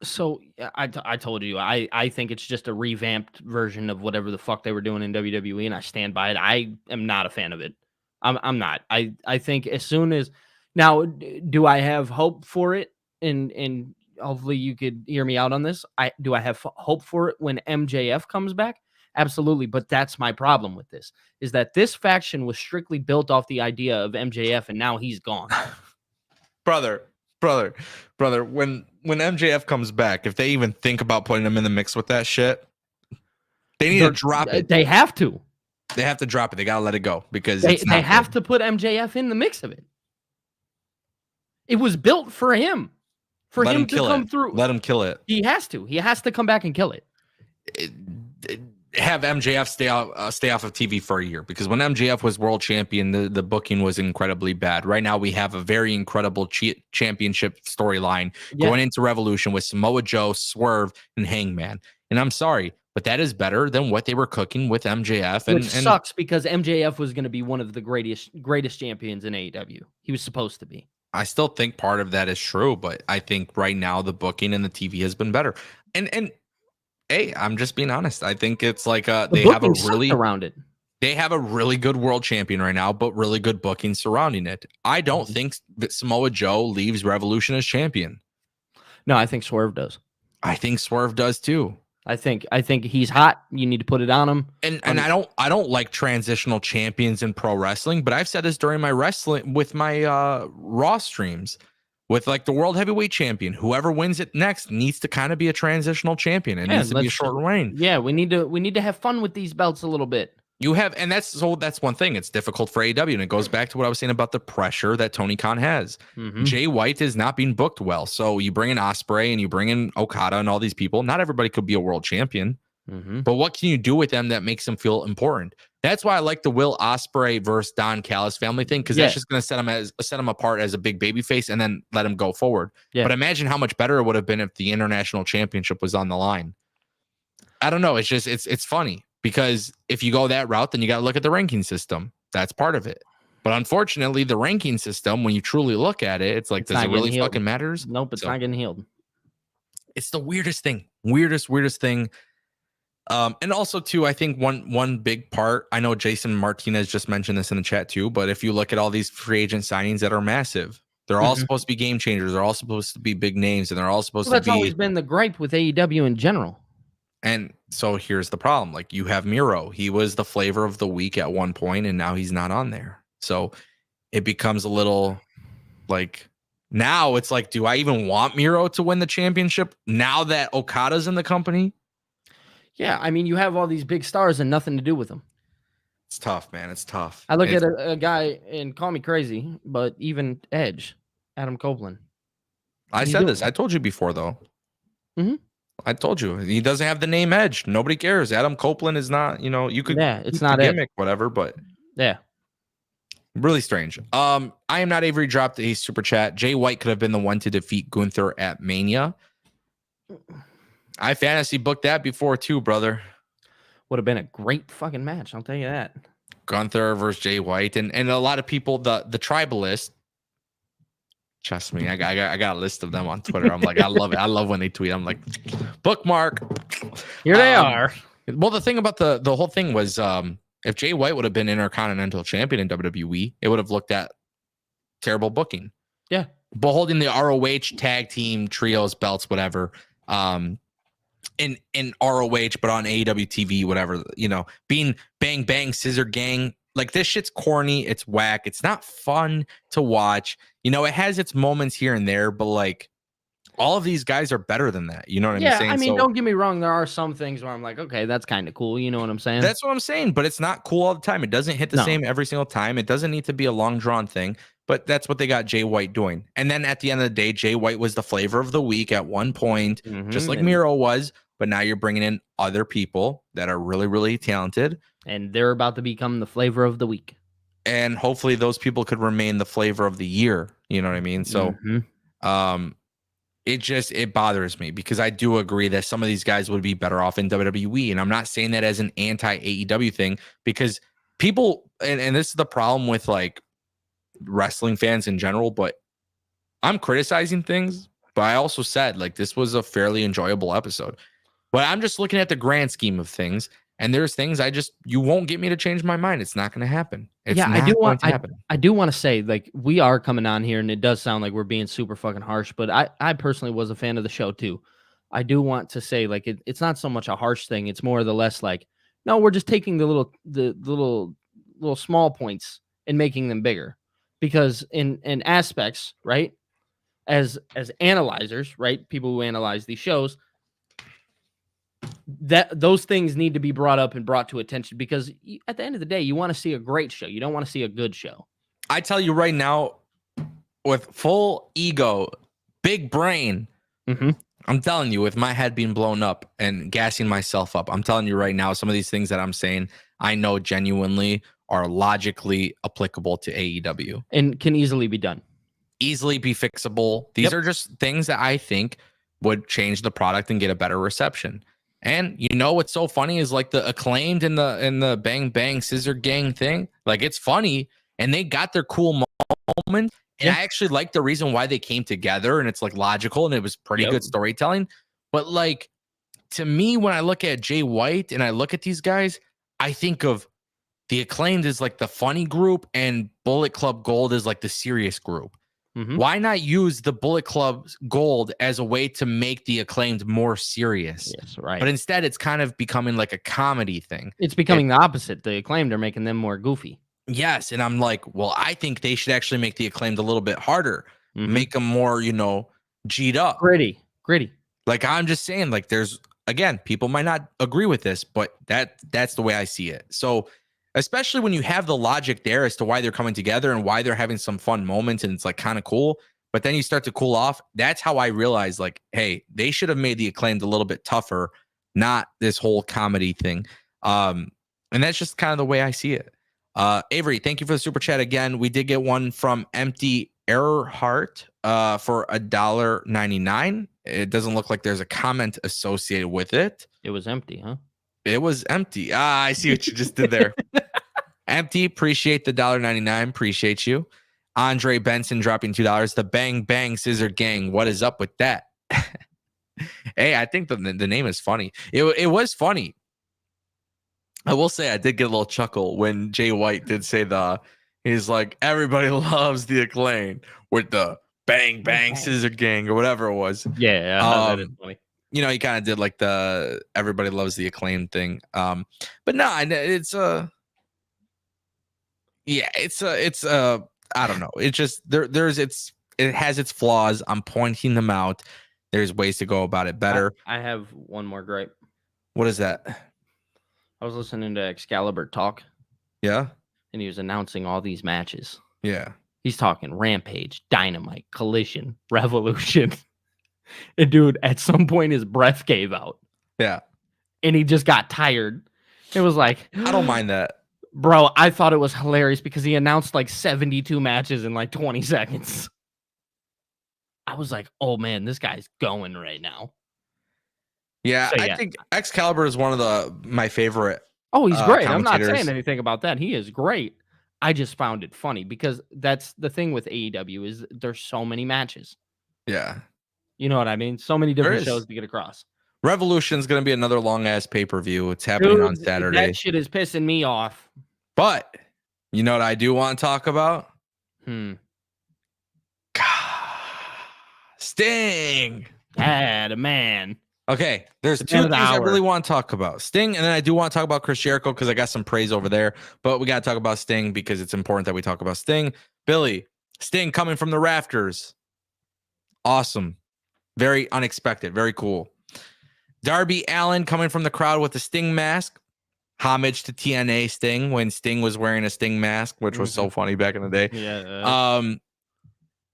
So I told you, I think it's just a revamped version of whatever the fuck they were doing in WWE, and I stand by it. I am not a fan of it. I'm not. I think as soon as now, do I have hope for it? And hopefully you could hear me out on this. I have hope for it when MJF comes back? Absolutely. But that's my problem with this, is that this faction was strictly built off the idea of MJF, and now he's gone. brother. When MJF comes back, if they even think about putting him in the mix with that shit, they need to drop it. They have to. They have to drop it. They gotta let it go because they have to put MJF in the mix of it. It was built for him. For him to come through. Let him kill it. He has to. He has to come back and kill it. Have MJF stay off of TV for a year, because when MJF was world champion, the booking was incredibly bad. Right now, we have a very incredible championship storyline going into Revolution with Samoa Joe, Swerve, and Hangman. And I'm sorry, but that is better than what they were cooking with MJF. Which sucks, because MJF was going to be one of the greatest champions in AEW. He was supposed to be. I still think part of that is true, but I think right now the booking and the TV has been better. And hey, I'm just being honest. I think it's like they have a really around it. They have a really good world champion right now, but really good booking surrounding it. I don't think that Samoa Joe leaves Revolution as champion. No, I think Swerve does. I think Swerve does too. I think he's hot. You need to put it on him. And I don't like transitional champions in pro wrestling, but I've said this during my wrestling with my Raw streams. With like the world heavyweight champion, whoever wins it next needs to kind of be a transitional champion. It needs to be a short reign. Yeah, we need to have fun with these belts a little bit. And that's one thing. It's difficult for AEW, and it goes back to what I was saying about the pressure that Tony Khan has. Jay White is not being booked well, so you bring in Osprey and you bring in Okada and all these people. Not everybody could be a world champion, but what can you do with them that makes them feel important? That's why I like the Will Ospreay versus Don Callis family thing, because that's just going to set him apart as a big baby face and then let him go forward. Yeah. But imagine how much better it would have been if the international championship was on the line. I don't know. It's just it's funny, because if you go that route, then you got to look at the ranking system. That's part of it. But unfortunately, the ranking system, when you truly look at it, it's like, does it really fucking matters? Nope, it's not getting healed. It's the weirdest thing. Weirdest thing. And also too, I think one big part, I know Jason Martinez just mentioned this in the chat too, but if you look at all these free agent signings that are massive, they're all supposed to be game changers. They're all supposed to be big names, and they're all supposed to be. That's always been the gripe with AEW in general. And so here's the problem. Like, you have Miro. He was the flavor of the week at one point, and now he's not on there. So it becomes a little like, now it's like, do I even want Miro to win the championship now that Okada's in the company? Yeah, I mean, you have all these big stars and nothing to do with them. It's tough, man. It's tough. I look at a guy, and call me crazy, but even Edge, Adam Copeland. I said this. I told you before, though. I told you. He doesn't have the name Edge. Nobody cares. Adam Copeland is not, you could. Yeah, it's not a gimmick, whatever, but. Yeah. Really strange. I am not Avery dropped a super chat. Jay White could have been the one to defeat Gunther at Mania. I fantasy booked that before too, brother. Would have been a great fucking match, I'll tell you that. Gunther versus Jay White, and a lot of people, the tribalist. Trust me, I got a list of them on Twitter. I'm like, I love it. I love when they tweet. I'm like, bookmark. Here they are. Well, the thing about the whole thing was, if Jay White would have been Intercontinental Champion in WWE, it would have looked at terrible booking. Yeah, but holding the ROH tag team trios belts, whatever. In ROH, but on AEW TV, whatever, being Bang Bang Scissor Gang, like, this shit's corny, it's whack, it's not fun to watch. It has its moments here and there, but like, all of these guys are better than that. You know what I'm saying? Yeah, I mean, don't get me wrong. There are some things where I'm like, okay, that's kind of cool. You know what I'm saying? That's what I'm saying, but it's not cool all the time. It doesn't hit the same every single time. It doesn't need to be a long drawn thing, but that's what they got Jay White doing. And then at the end of the day, Jay White was the flavor of the week at one point, just like Miro was. But now you're bringing in other people that are really, really talented. And they're about to become the flavor of the week. and hopefully those people could remain the flavor of the year. You know what I mean? So, it bothers me because I do agree that some of these guys would be better off in WWE. And I'm not saying that as an anti AEW thing, because people, and this is the problem with like wrestling fans in general, but I'm criticizing things, but I also said like this was a fairly enjoyable episode. But I'm just looking at the grand scheme of things, and there's things you won't get me to change my mind. It's not going to happen. I do want to say, like, we are coming on here, and it does sound like we're being super fucking harsh, but I personally was a fan of the show too. I do want to say, like, it's not so much a harsh thing. It's more or the less like, no, we're just taking the little small points and making them bigger, because in aspects, right? As analyzers, right? People who analyze these shows, that those things need to be brought up and brought to attention, because at the end of the day, you want to see a great show. You don't want to see a good show. I tell you right now, with full ego, big brain, I'm telling you, with my head being blown up and gassing myself up, I'm telling you right now, some of these things that I'm saying, I know genuinely are logically applicable to AEW and can easily be done. Easily be fixable. These are just things that I think would change the product and get a better reception. And you know what's so funny is like the Acclaimed in the Bang Bang Scissor Gang thing. Like, it's funny, and they got their cool moment. And I actually like the reason why they came together, and it's like logical, and it was pretty good storytelling. But like, to me, when I look at Jay White and I look at these guys, I think of the Acclaimed as like the funny group, and Bullet Club Gold is like the serious group. Why not use the Bullet Club Gold as a way to make the Acclaimed more serious? Yes, right. But instead, it's kind of becoming like a comedy thing. It's becoming the opposite. The Acclaimed are making them more goofy. Yes, and I'm like, well, I think they should actually make the Acclaimed a little bit harder, make them more, G'd up, gritty. Like, I'm just saying, like, there's, again, people might not agree with this, but that's the way I see it. So, especially when you have the logic there as to why they're coming together and why they're having some fun moments, and it's like kind of cool, but then you start to cool off. That's how I realized, like, hey, they should have made the Acclaimed a little bit tougher, not this whole comedy thing. And that's just kind of the way I see it. Avery, thank you for the super chat again. We did get one from Empty Earhart for $1.99. It doesn't look like there's a comment associated with it. It was empty, huh? It was empty. I see what you just did there. Empty, appreciate the $1.99. Appreciate you. Andre Benson dropping $2. The Bang Bang Scissor Gang. What is up with that? Hey, I think the name is funny. It was funny. I will say I did get a little chuckle when Jay White did say he's like, everybody loves the Acclaim with the Bang Bang Scissor Gang or whatever it was. Yeah, that is funny. He kind of did like the everybody loves the Acclaim thing. But no, it's I don't know. It's just it has its flaws. I'm pointing them out. There's ways to go about it better. I have one more gripe. What is that? I was listening to Excalibur talk. Yeah. And he was announcing all these matches. Yeah. He's talking Rampage, Dynamite, Collision, Revolution. And dude, at some point his breath gave out. Yeah. And he just got tired. It was like, I don't mind that. Bro, I thought it was hilarious because he announced like 72 matches in like 20 seconds. I was like, oh man, this guy's going right now. Yeah, I think Excalibur is one of my favorite. Oh, he's great. I'm not saying anything about that. He is great. I just found it funny because that's the thing with AEW is there's so many matches. Yeah. You know what I mean? So many different shows to get across. Revolution's going to be another long-ass pay-per-view. It's happening on Saturday. That shit is pissing me off. But you know what I do want to talk about? Sting. The man. Okay, there's two things I really want to talk about. Sting, and then I do want to talk about Chris Jericho because I got some praise over there. But we got to talk about Sting because it's important that we talk about Sting. Billy, Sting coming from the rafters. Awesome. Very unexpected. Very cool. Darby Allin coming from the crowd with the Sting mask. Homage to TNA Sting when Sting was wearing a Sting mask, which was so funny back in the day. Yeah.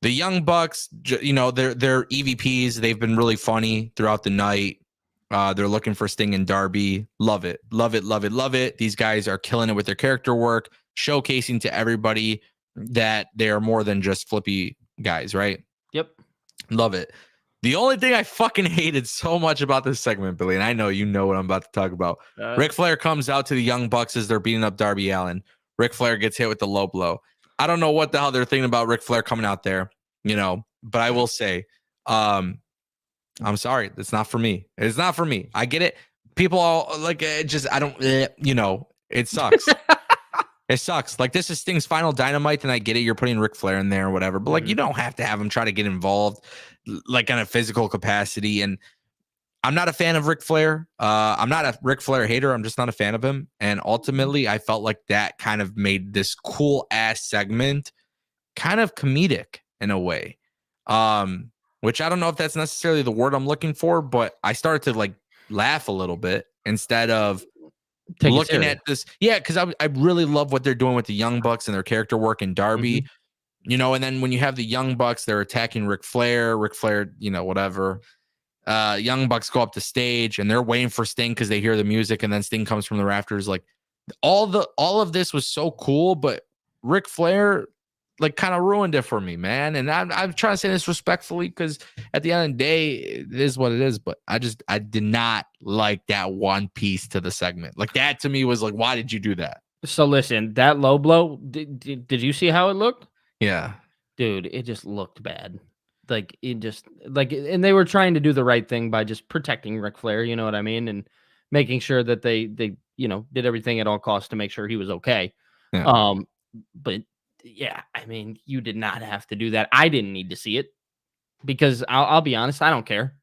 The Young Bucks, they're EVPs. They've been really funny throughout the night. They're looking for Sting and Darby. Love it. Love it. Love it. Love it. These guys are killing it with their character work. showcasing to everybody that they're more than just flippy guys, right? Yep. Love it. The only thing I fucking hated so much about this segment, Billy, and I know you know what I'm about to talk about. Ric Flair comes out to the Young Bucks as they're beating up Darby Allin. Ric Flair gets hit with the low blow. I don't know what the hell they're thinking about Ric Flair coming out there, but I will say, I'm sorry. It's not for me. It's not for me. I get it. People all like just, I don't, it sucks. It sucks. Like, this is Sting's final Dynamite, and I get it. You're putting Ric Flair in there or whatever, but like, you don't have to have him try to get involved like on a physical capacity. And I'm not a fan of Ric Flair. I'm not a Ric Flair hater. I'm just not a fan of him. And ultimately, I felt like that kind of made this cool ass segment kind of comedic in a way. Which I don't know if that's necessarily the word I'm looking for, but I started to like laugh a little bit instead of looking at this. Yeah, because I really love what they're doing with the Young Bucks and their character work in Darby. And then when you have the Young Bucks, they're attacking Ric Flair, whatever. Young Bucks go up the stage and they're waiting for Sting because they hear the music, and then Sting comes from the rafters. Like, all of this was so cool, but Ric Flair like kind of ruined it for me, man. And I'm trying to say this respectfully, because at the end of the day, it is what it is. But I did not like that one piece to the segment. Like, that to me was like, why did you do that? So listen, that low blow, did you see how it looked? Yeah, dude, it just looked bad. Like, it just and they were trying to do the right thing by just protecting Ric Flair, you know what I mean, and making sure that they did everything at all costs to make sure he was okay. Yeah. But yeah, I mean, you did not have to do that. I didn't need to see it, because I'll be honest, I don't care.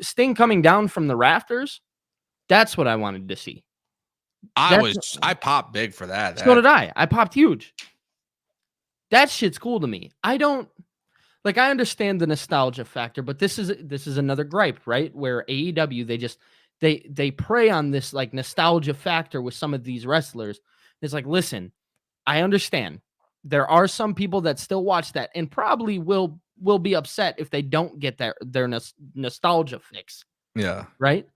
Sting coming down from the rafters, that's what I wanted to see. I popped big for that. So did I. I popped huge. That shit's cool to me. I understand the nostalgia factor, but this is another gripe, right? Where AEW, they prey on this like nostalgia factor with some of these wrestlers. It's like, listen, I understand. There are some people that still watch that and probably will be upset if they don't get their nostalgia fix. Yeah. Right?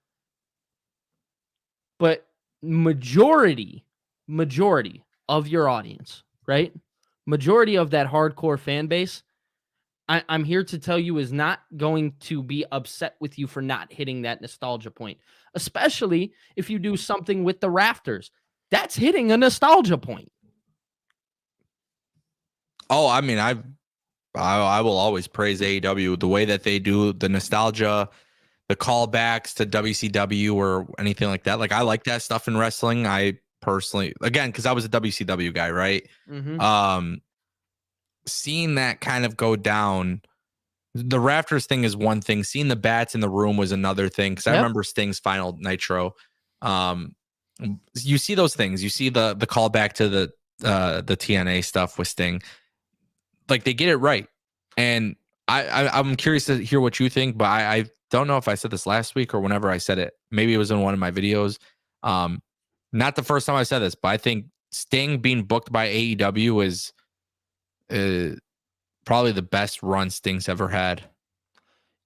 But majority of your audience, right? Majority of that hardcore fan base, I'm here to tell you, is not going to be upset with you for not hitting that nostalgia point, especially if you do something with the rafters. That's hitting a nostalgia point. Oh, I mean, I will always praise AEW, the way that they do the nostalgia, the callbacks to WCW or anything like that. Like, I like that stuff in wrestling. I personally, again, because I was a WCW guy, right? Seeing that kind of go down, the rafters thing is one thing. Seeing the bats in the room was another thing. Because I remember Sting's final Nitro. You see those things. You see the callback to the TNA stuff with Sting. Like, they get it right. And I'm curious to hear what you think, but I don't know if I said this last week or whenever I said it. Maybe it was in one of my videos. Not the first time I said this, but I think Sting being booked by AEW is probably the best run Sting's ever had.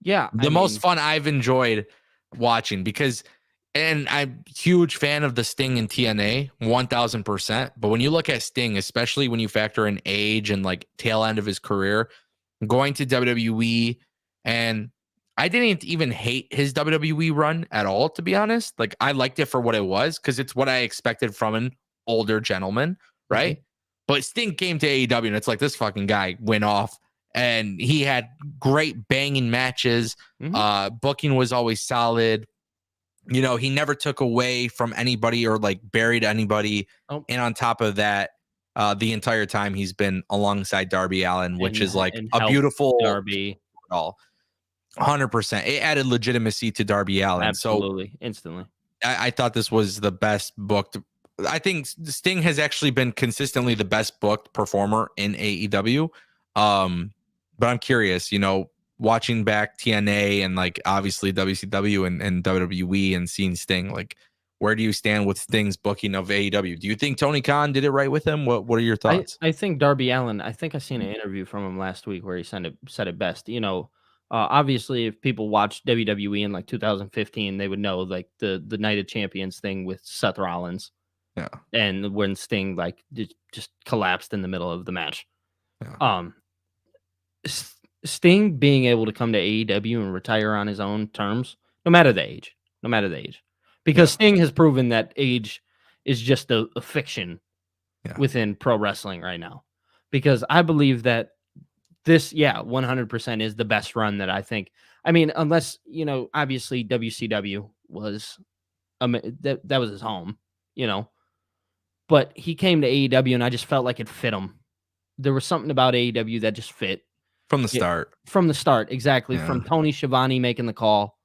Yeah. The most fun I've enjoyed watching, because, and I'm a huge fan of the Sting in TNA, 1000%. But when you look at Sting, especially when you factor in age and like tail end of his career, going to WWE, and I didn't even hate his WWE run at all, to be honest. Like, I liked it for what it was, because it's what I expected from an older gentleman, right? But Sting came to AEW, and it's like, this fucking guy went off, and he had great banging matches. Booking was always solid. He never took away from anybody or like buried anybody. And on top of that, the entire time he's been alongside Darby Allin, which is like a beautiful Darby. 100%. It added legitimacy to Darby Allin. Absolutely. So instantly. I thought this was the best booked. I think Sting has actually been consistently the best booked performer in AEW. But I'm curious, watching back TNA and like obviously WCW and WWE and seeing Sting, like, where do you stand with Sting's booking of AEW? Do you think Tony Khan did it right with him? What are your thoughts? I think Darby Allin, I think I seen an interview from him last week where he said it best. Obviously, if people watched WWE in like 2015, they would know like the Night of Champions thing with Seth Rollins. Yeah. And when Sting like just collapsed in the middle of the match. Yeah. Sting being able to come to AEW and retire on his own terms, no matter the age, because Yeah. Sting has proven that age is just a fiction Yeah. within pro wrestling right now. Because I believe that this, 100% is the best run that I think. I mean, unless, obviously WCW was, that was his home, but he came to AEW and I just felt like it fit him. There was something about AEW that just fit. From the Yeah, start. from the start, exactly. Yeah. From Tony Schiavone making the call,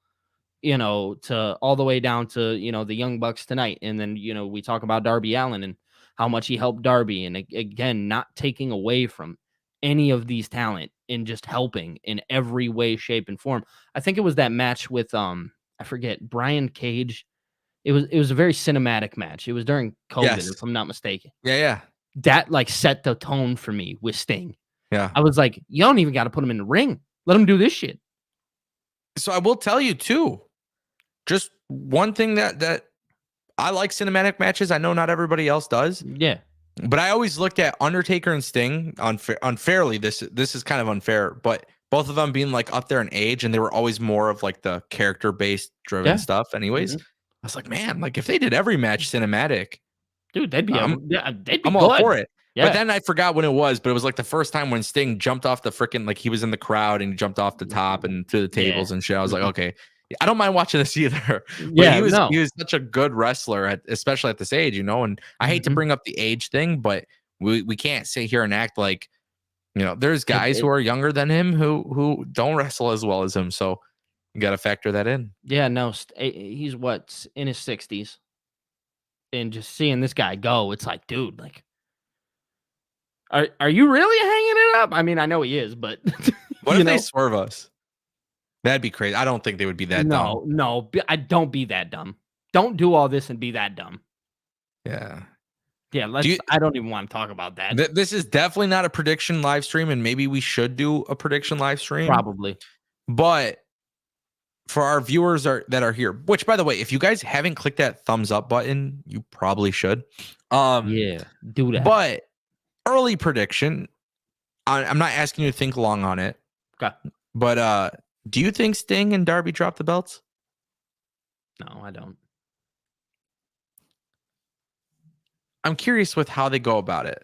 to all the way down to, the Young Bucks tonight. And then, we talk about Darby Allin and how much he helped Darby. And again, not taking away from any of these talent and just helping in every way, shape, and form. I think it was that match with I forget, Brian Cage. It was a very cinematic match. It was during COVID, Yes. if I'm not mistaken. Yeah. That like set the tone for me with Sting. Yeah. I was like, you don't even got to put him in the ring. Let him do this shit. So I will tell you too, just one thing that I like cinematic matches. I know not everybody else does. Yeah. But I always looked at Undertaker and Sting unfairly. This is kind of unfair, but both of them being like up there in age, and they were always more of like the character based driven stuff. Anyways, I was like, man, like if they did every match cinematic, dude, they'd be I'm good. all for it. Yeah. But then I forgot when it was, but it was like the first time when Sting jumped off the freaking, like he was in the crowd and he jumped off the top and through the tables and shit. I was like, okay, I don't mind watching this either. But he was such a good wrestler, especially at this age, and I hate to bring up the age thing, but we can't sit here and act like, there's guys who are younger than him who don't wrestle as well as him. So you got to factor that in. Yeah, no, he's in his 60s. And just seeing this guy go, it's like, dude, like, are you really hanging it up? I mean, I know he is, but what if they swerve us? That'd be crazy. I don't think they would be that dumb. No, I don't be that dumb. Don't do all this and be that dumb. Yeah. Yeah, I don't even want to talk about that. This is definitely not a prediction live stream, and maybe we should do a prediction live stream. Probably. But for our viewers that are here, which by the way, if you guys haven't clicked that thumbs up button, you probably should. Yeah, do that. But early prediction, I'm not asking you to think long on it. Okay. But do you think Sting and Darby drop the belts? No, I don't. I'm curious with how they go about it.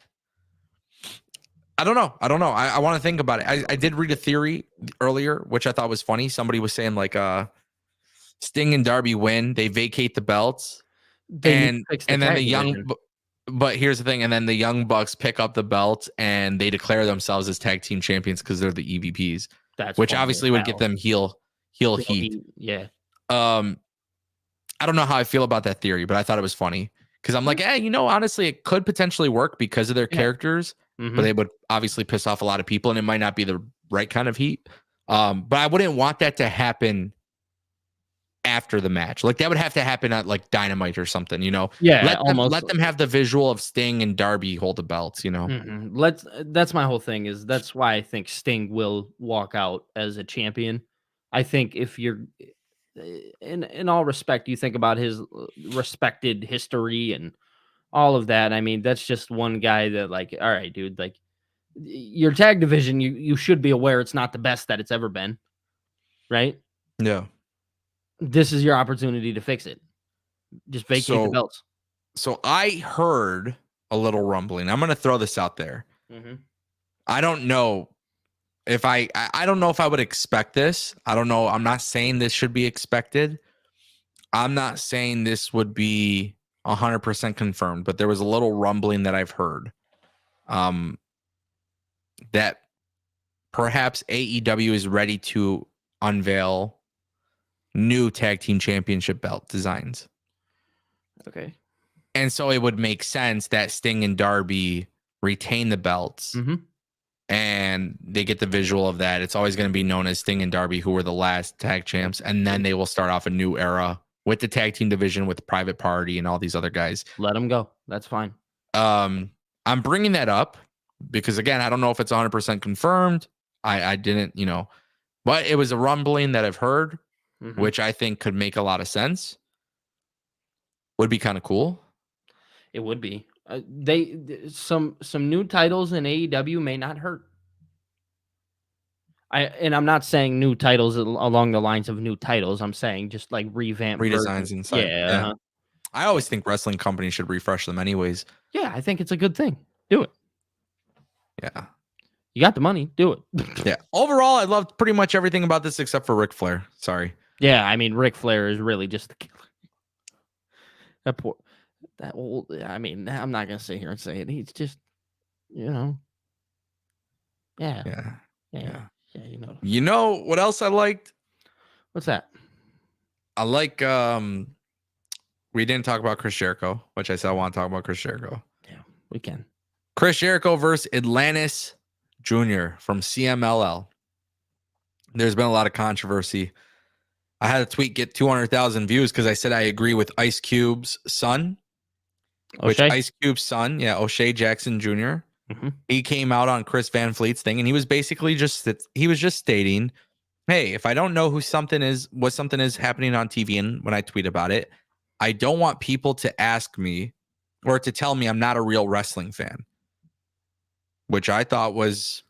I don't know. I want to think about it. I did read a theory earlier, which I thought was funny. Somebody was saying like Sting and Darby win, they vacate the belts, and then the young. But here's the thing, and then the Young Bucks pick up the belts and they declare themselves as tag team champions because they're the EVPs. Which obviously would get them heel heat. Yeah. I don't know how I feel about that theory, but I thought it was funny because I'm like, honestly, it could potentially work because of their characters, but they would obviously piss off a lot of people, and it might not be the right kind of heat. But I wouldn't want that to happen after the match. Like that would have to happen at like Dynamite or something, Yeah, let them have the visual of Sting and Darby hold the belts, That's my whole thing. That's why I think Sting will walk out as a champion. I think if you're in all respect, you think about his respected history and all of that. I mean, that's just one guy that like, all right, dude, like your tag division, you should be aware it's not the best that it's ever been. Right? Yeah. This is your opportunity to fix it. Just vacate the belts. So I heard a little rumbling. I'm going to throw this out there. I don't know if I don't know if I would expect this. I don't know. I'm not saying this should be expected. I'm not saying this would be 100% confirmed, but there was a little rumbling that I've heard. That perhaps AEW is ready to unveil new tag team championship belt designs. Okay. And so it would make sense that Sting and Darby retain the belts and they get the visual of that. It's always going to be known as Sting and Darby, who were the last tag champs. And then they will start off a new era with the tag team division, with Private Party and all these other guys. Let them go. That's fine. I'm bringing that up because, again, I don't know if it's 100% confirmed. I didn't, but it was a rumbling that I've heard, which I think could make a lot of sense. Would be kind of cool. It would be. Some new titles in AEW may not hurt. I'm not saying new titles along the lines of new titles. I'm saying just like revamped Redesigns versions. inside. Yeah. I always think wrestling companies should refresh them anyways. Yeah, I think it's a good thing. Do it. Yeah. You got the money. Do it. Yeah. Overall, I loved pretty much everything about this except for Ric Flair. Sorry. Yeah, I mean, Ric Flair is really just the killer. That old. I mean, I'm not gonna sit here and say it. He's just, Yeah. Yeah. You know. You know what else I liked? What's that? I like. We didn't talk about Chris Jericho, which I said I want to talk about Chris Jericho. Yeah, we can. Chris Jericho versus Atlantis Jr. from CMLL. There's been a lot of controversy. I had a tweet get 200,000 views because I said I agree with Ice Cube's son. Which Ice Cube's son, O'Shea Jackson Jr. Mm-hmm. He came out on Chris Van Fleet's thing, and he was basically just stating, "Hey, if I don't know what something is happening on TV, and when I tweet about it, I don't want people to ask me or to tell me I'm not a real wrestling fan," which I thought was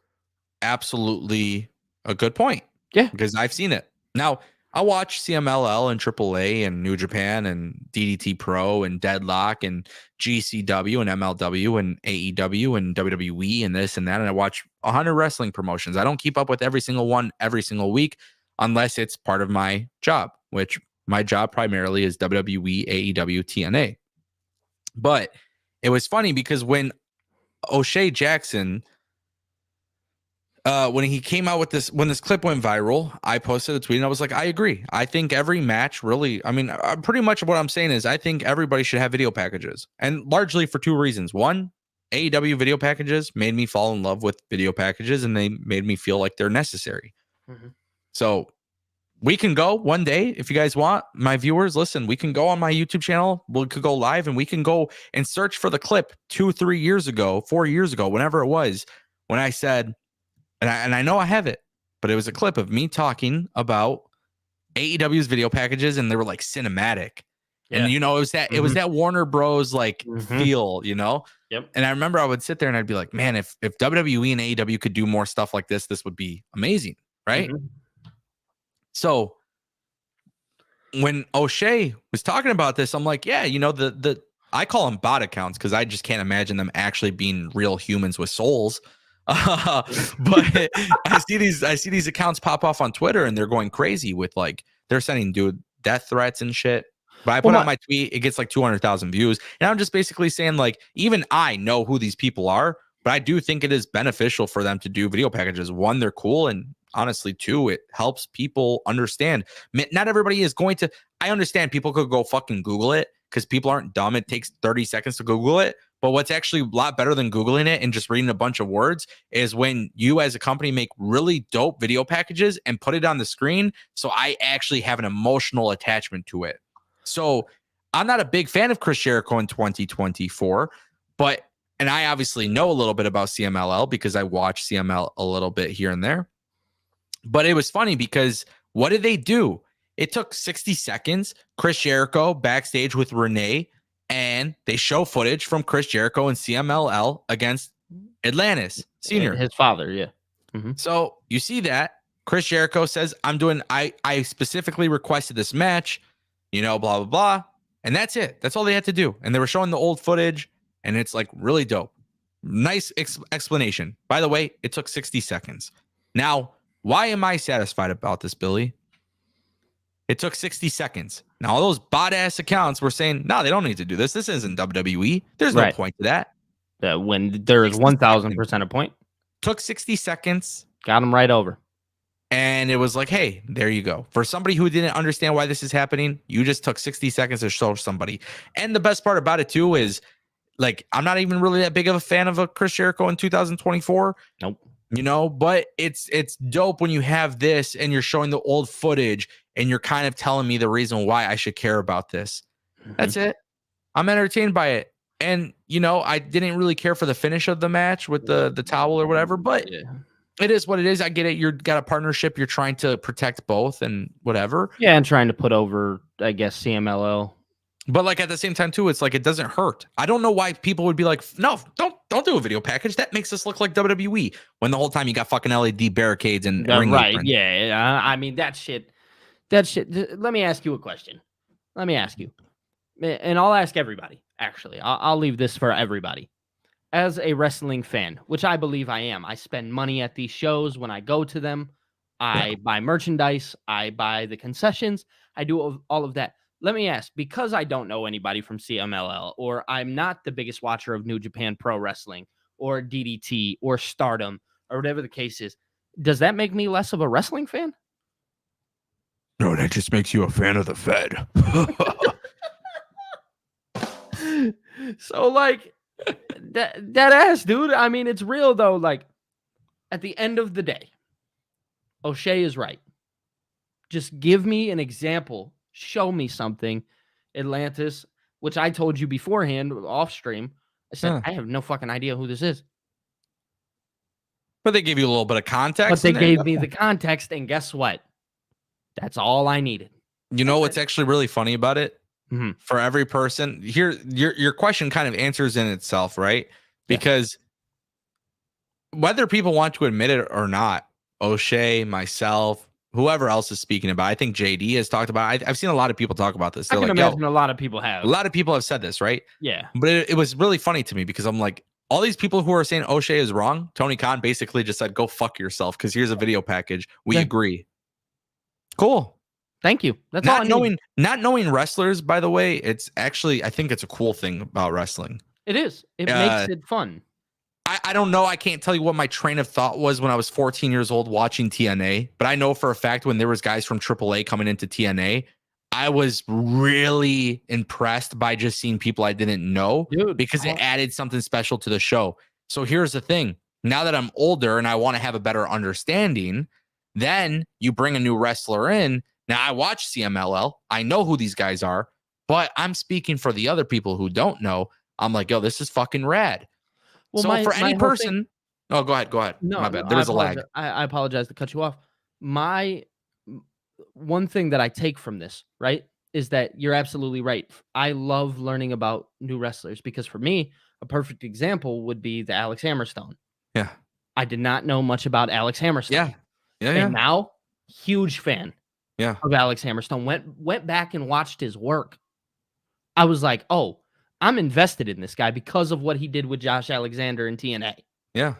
absolutely a good point. Yeah, because I've seen it. Now, I watch CMLL and AAA and New Japan and DDT Pro and Deadlock and GCW and MLW and AEW and WWE and this and that. And I watch 100 wrestling promotions. I don't keep up with every single one every single week unless it's part of my job, which my job primarily is WWE, AEW, TNA. But it was funny because when O'Shea Jackson, when he came out with this, when this clip went viral, I posted a tweet and I was like, I agree. I think every match really, pretty much what I'm saying is I think everybody should have video packages, and largely for two reasons. One, AEW video packages made me fall in love with video packages and they made me feel like they're necessary. Mm-hmm. So we can go one day if you guys want, my viewers, listen, we can go on my YouTube channel. We could go live and we can go and search for the clip 2-3 years ago, 4 years ago, whenever it was, when I said, and I know I have it, but it was a clip of me talking about AEW's video packages, and they were like cinematic. Yeah. And it was that it was that Warner Bros. Like feel, Yep. And I remember I would sit there and I'd be like, man, if WWE and AEW could do more stuff like this would be amazing, right? Mm-hmm. So when O'Shea was talking about this, I'm like, yeah, the I call them bot accounts because I just can't imagine them actually being real humans with souls. But I see these accounts pop off on Twitter and they're going crazy with like they're sending death threats and shit. But I put out my tweet, it gets like 200,000 views, and I'm just basically saying like even I know who these people are, but I do think it is beneficial for them to do video packages. One, they're cool, and honestly, two, it helps people understand. Not everybody is going to. I understand people could go fucking Google it because people aren't dumb. It takes 30 seconds to Google it. But what's actually a lot better than Googling it and just reading a bunch of words is when you as a company make really dope video packages and put it on the screen. So I actually have an emotional attachment to it. So I'm not a big fan of Chris Jericho in 2024, and I obviously know a little bit about CMLL because I watch CML a little bit here and there. But it was funny because what did they do? It took 60 seconds. Chris Jericho backstage with Renee, and they show footage from Chris Jericho and CMLL against Atlantis Sr. His father, yeah. Mm-hmm. So you see that. Chris Jericho says, I specifically requested this match, blah, blah, blah. And that's it. That's all they had to do. And they were showing the old footage, and it's like really dope. Nice explanation. By the way, it took 60 seconds. Now, why am I satisfied about this, Billy? It took 60 seconds. Now, all those bot-ass accounts were saying, no, they don't need to do this. This isn't WWE. There's no point to that. When there's 1,000% a point. Took 60 seconds. Got them right over. And it was like, hey, there you go. For somebody who didn't understand why this is happening, you just took 60 seconds to show somebody. And the best part about it, too, is, like, I'm not even really that big of a fan of a Chris Jericho in 2024. Nope. But it's dope when you have this and you're showing the old footage and you're kind of telling me the reason why I should care about this. Mm-hmm. That's it. I'm entertained by it. And, I didn't really care for the finish of the match with the towel or whatever, but it is what it is. I get it. You've got a partnership. You're trying to protect both and whatever. Yeah, and trying to put over, I guess, CMLL. But like at the same time too, it's like it doesn't hurt. I don't know why people would be like, no, don't do a video package. That makes us look like WWE. When the whole time you got fucking LED barricades and ring Right? aprons. Yeah. I mean that shit. That shit. Let me ask you a question. Let me ask you, and I'll ask everybody. Actually, I'll leave this for everybody. As a wrestling fan, which I believe I am, I spend money at these shows when I go to them. I buy merchandise. I buy the concessions. I do all of that. Let me ask, because I don't know anybody from CMLL, or I'm not the biggest watcher of New Japan Pro Wrestling, or DDT, or Stardom, or whatever the case is, does that make me less of a wrestling fan? No, that just makes you a fan of the Fed. So, like, that ass, dude. I mean, it's real, though. Like, at the end of the day, O'Shea is right. Just give me an example. Show me something. Atlantis, which I told you beforehand off stream. I said, I have no fucking idea who this is. But they gave you a little bit of context. But they gave me the context, and guess what? That's all I needed. You know what's actually really funny about it? Mm-hmm. For every person here, your question kind of answers in itself, right? Because whether people want to admit it or not, O'Shea, myself, whoever else is speaking about, I think JD has talked about it. I've seen a lot of people talk about this. I can imagine a lot of people have. A lot of people have said this, right? Yeah. But it was really funny to me because I'm like, all these people who are saying O'Shea is wrong, Tony Khan basically just said, go fuck yourself because here's a video package. We agree. Cool. Thank you. That's not knowing wrestlers, by the way, it's actually, I think it's a cool thing about wrestling. It is. It makes it fun. I don't know. I can't tell you what my train of thought was when I was 14 years old watching TNA, but I know for a fact when there was guys from AAA coming into TNA, I was really impressed by just seeing people I didn't know, because it added something special to the show. So here's the thing. Now that I'm older and I want to have a better understanding, then you bring a new wrestler in. Now I watch CMLL. I know who these guys are, but I'm speaking for the other people who don't know. I'm like, yo, this is fucking rad. Well, so for any person, go ahead. No, my bad. There was a lag. I apologize to cut you off. My one thing that I take from this, right, is that you're absolutely right. I love learning about new wrestlers because for me, a perfect example would be the Alex Hammerstone. Yeah. I did not know much about Alex Hammerstone. Yeah. And now, huge fan. Of Alex Hammerstone. Went back and watched his work. I was like, oh, I'm invested in this guy because of what he did with Josh Alexander in TNA. Yeah.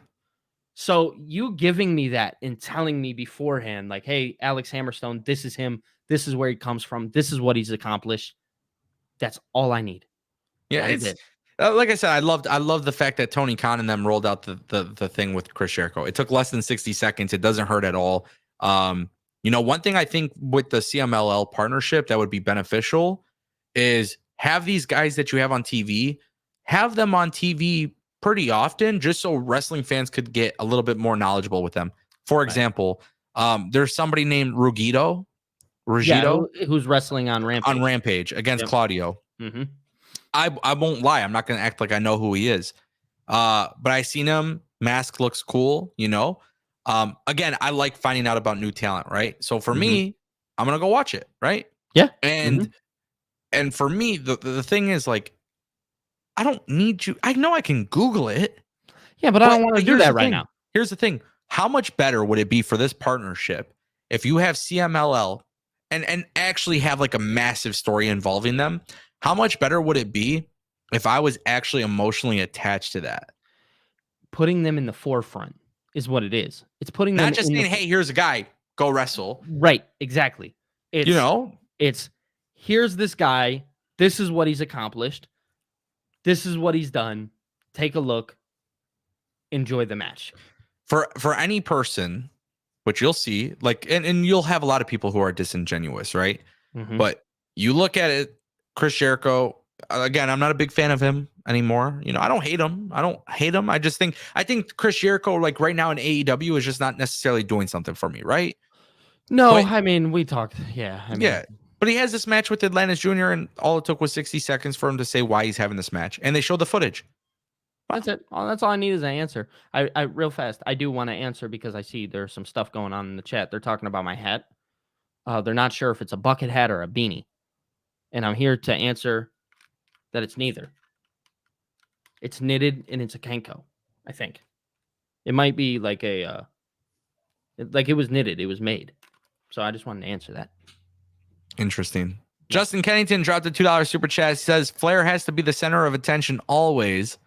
So you giving me that and telling me beforehand, like, hey, Alex Hammerstone, this is him. This is where he comes from. This is what he's accomplished. That's all I need. Yeah, it's like I said, I love the fact that Tony Khan and them rolled out the thing with Chris Jericho. It took less than 60 seconds. It doesn't hurt at all. One thing I think with the CMLL partnership that would be beneficial is have these guys that you have on TV, have them on TV pretty often, just so wrestling fans could get a little bit more knowledgeable with them. For example, there's somebody named Rugito, who's wrestling on Rampage against Claudio. Mm-hmm. I won't lie. I'm not going to act like I know who he is. But I seen him. Mask looks cool, Again, I like finding out about new talent, right? So for me, I'm going to go watch it, right? Yeah. And for me, the thing is, like, I don't need you. I know I can Google it. Yeah, but I don't want to do that right now. Here's the thing. How much better would it be for this partnership if you have CMLL and actually have like a massive story involving them? How much better would it be if I was actually emotionally attached to that? Putting them in the forefront is what it is. It's putting them not just saying, hey, here's a guy, go wrestle. Right, exactly. It's here's this guy. This is what he's accomplished. This is what he's done. Take a look. Enjoy the match. For any person, which you'll see, like, and you'll have a lot of people who are disingenuous, right? Mm-hmm. But you look at it, Chris Jericho, again, I'm not a big fan of him anymore. I don't hate him. I think Chris Jericho, like right now in AEW, is just not necessarily doing something for me, right? No, I mean, we talked. Yeah. But he has this match with Atlantis Jr., and all it took was 60 seconds for him to say why he's having this match. And they showed the footage. That's it. That's all I need is an answer. I real fast, I do want to answer because I see there's some stuff going on in the chat. They're talking about my hat. They're not sure if it's a bucket hat or a beanie. And I'm here to answer that it's neither. It's knitted and it's a Kenko, I think. It might be like a like it was knitted, it was made. So I just wanted to answer that. Interesting. Yeah. Justin Kennington dropped a $2 super chat. He says Flair has to be the center of attention always.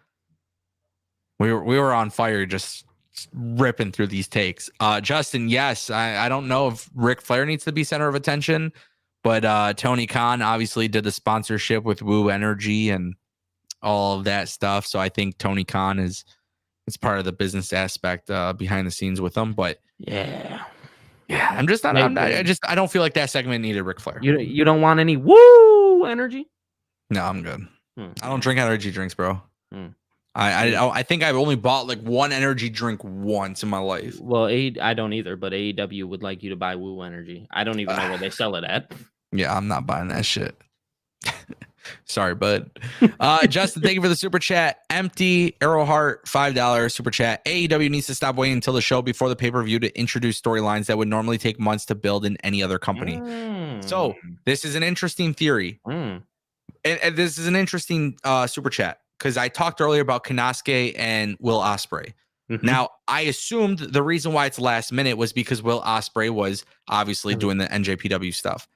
We were on fire just ripping through these takes. Justin, yes, I don't know if Ric Flair needs to be center of attention, but Tony Khan obviously did the sponsorship with Woo Energy and all of that stuff. So I think Tony Khan is part of the business aspect behind the scenes with them. But yeah, I'm just not. I don't feel like that segment needed Ric Flair. You don't want any Woo Energy? No, I'm good. I don't drink energy drinks, bro. I think I've only bought like one energy drink once in my life. Well, I don't either, but AEW would like you to buy Woo Energy. I don't even know where they sell it at. Yeah, I'm not buying that shit. Sorry, bud. Justin, thank you for the super chat. Empty Arrowheart, $5 super chat. AEW needs to stop waiting until the show before the pay-per-view to introduce storylines that would normally take months to build in any other company. So this is an interesting theory. And this is an interesting super chat because I talked earlier about Konosuke and Will Osprey. Now, I assumed the reason why it's last minute was because Will Osprey was obviously doing the NJPW stuff.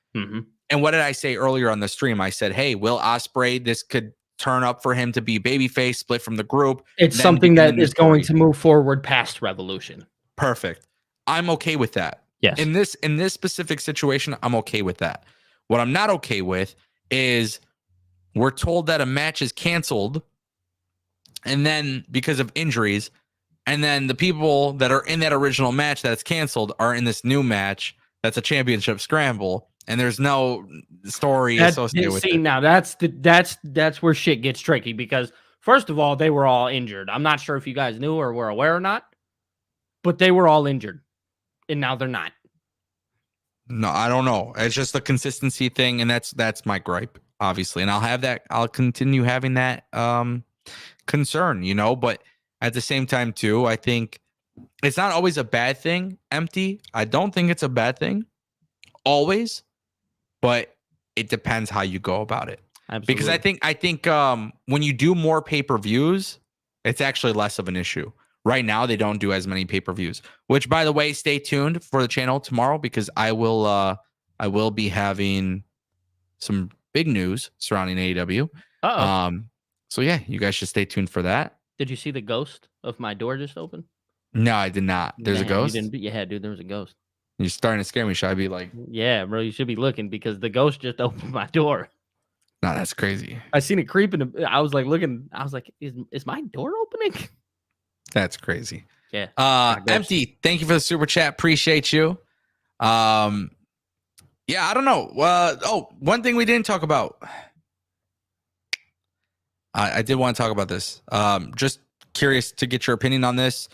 And what did I say earlier on the stream? I said, hey, Will Osprey, this could turn up for him to be babyface, split from the group. It's something that is going to move forward past Revolution. Perfect. I'm okay with that. Yes. In this specific situation, I'm okay with that. What I'm not okay with is we're told that a match is canceled, and then because of injuries, and then the people that are in that original match that's canceled are in this new match that's a championship scramble. And there's no story associated with it. Now that's where shit gets tricky because first of all, they were all injured. I'm not sure if you guys knew or were aware or not, but they were all injured, and now they're not. No, I don't know. It's just a consistency thing, and that's my gripe, obviously. And I'll continue having that concern, But at the same time, too, I think it's not always a bad thing. Empty. I don't think it's a bad thing. Always. But it depends how you go about it. Absolutely. Because I think when you do more pay-per-views, it's actually less of an issue. Right now, they don't do as many pay-per-views. Which, by the way, stay tuned for the channel tomorrow because I will be having some big news surrounding AEW. So yeah, you guys should stay tuned for that. Did you see the ghost of my door just open? No, I did not. There's a ghost. Yeah, dude, there was a ghost. You're starting to scare me. Should I be like... Yeah, bro, you should be looking because the ghost just opened my door. No, that's crazy. I seen it creeping. I was like looking. I was like, is my door opening? That's crazy. Yeah. Empty, thank you for the super chat. Appreciate you. Yeah, I don't know. One thing we didn't talk about. I did want to talk about this. Just curious to get your opinion on this.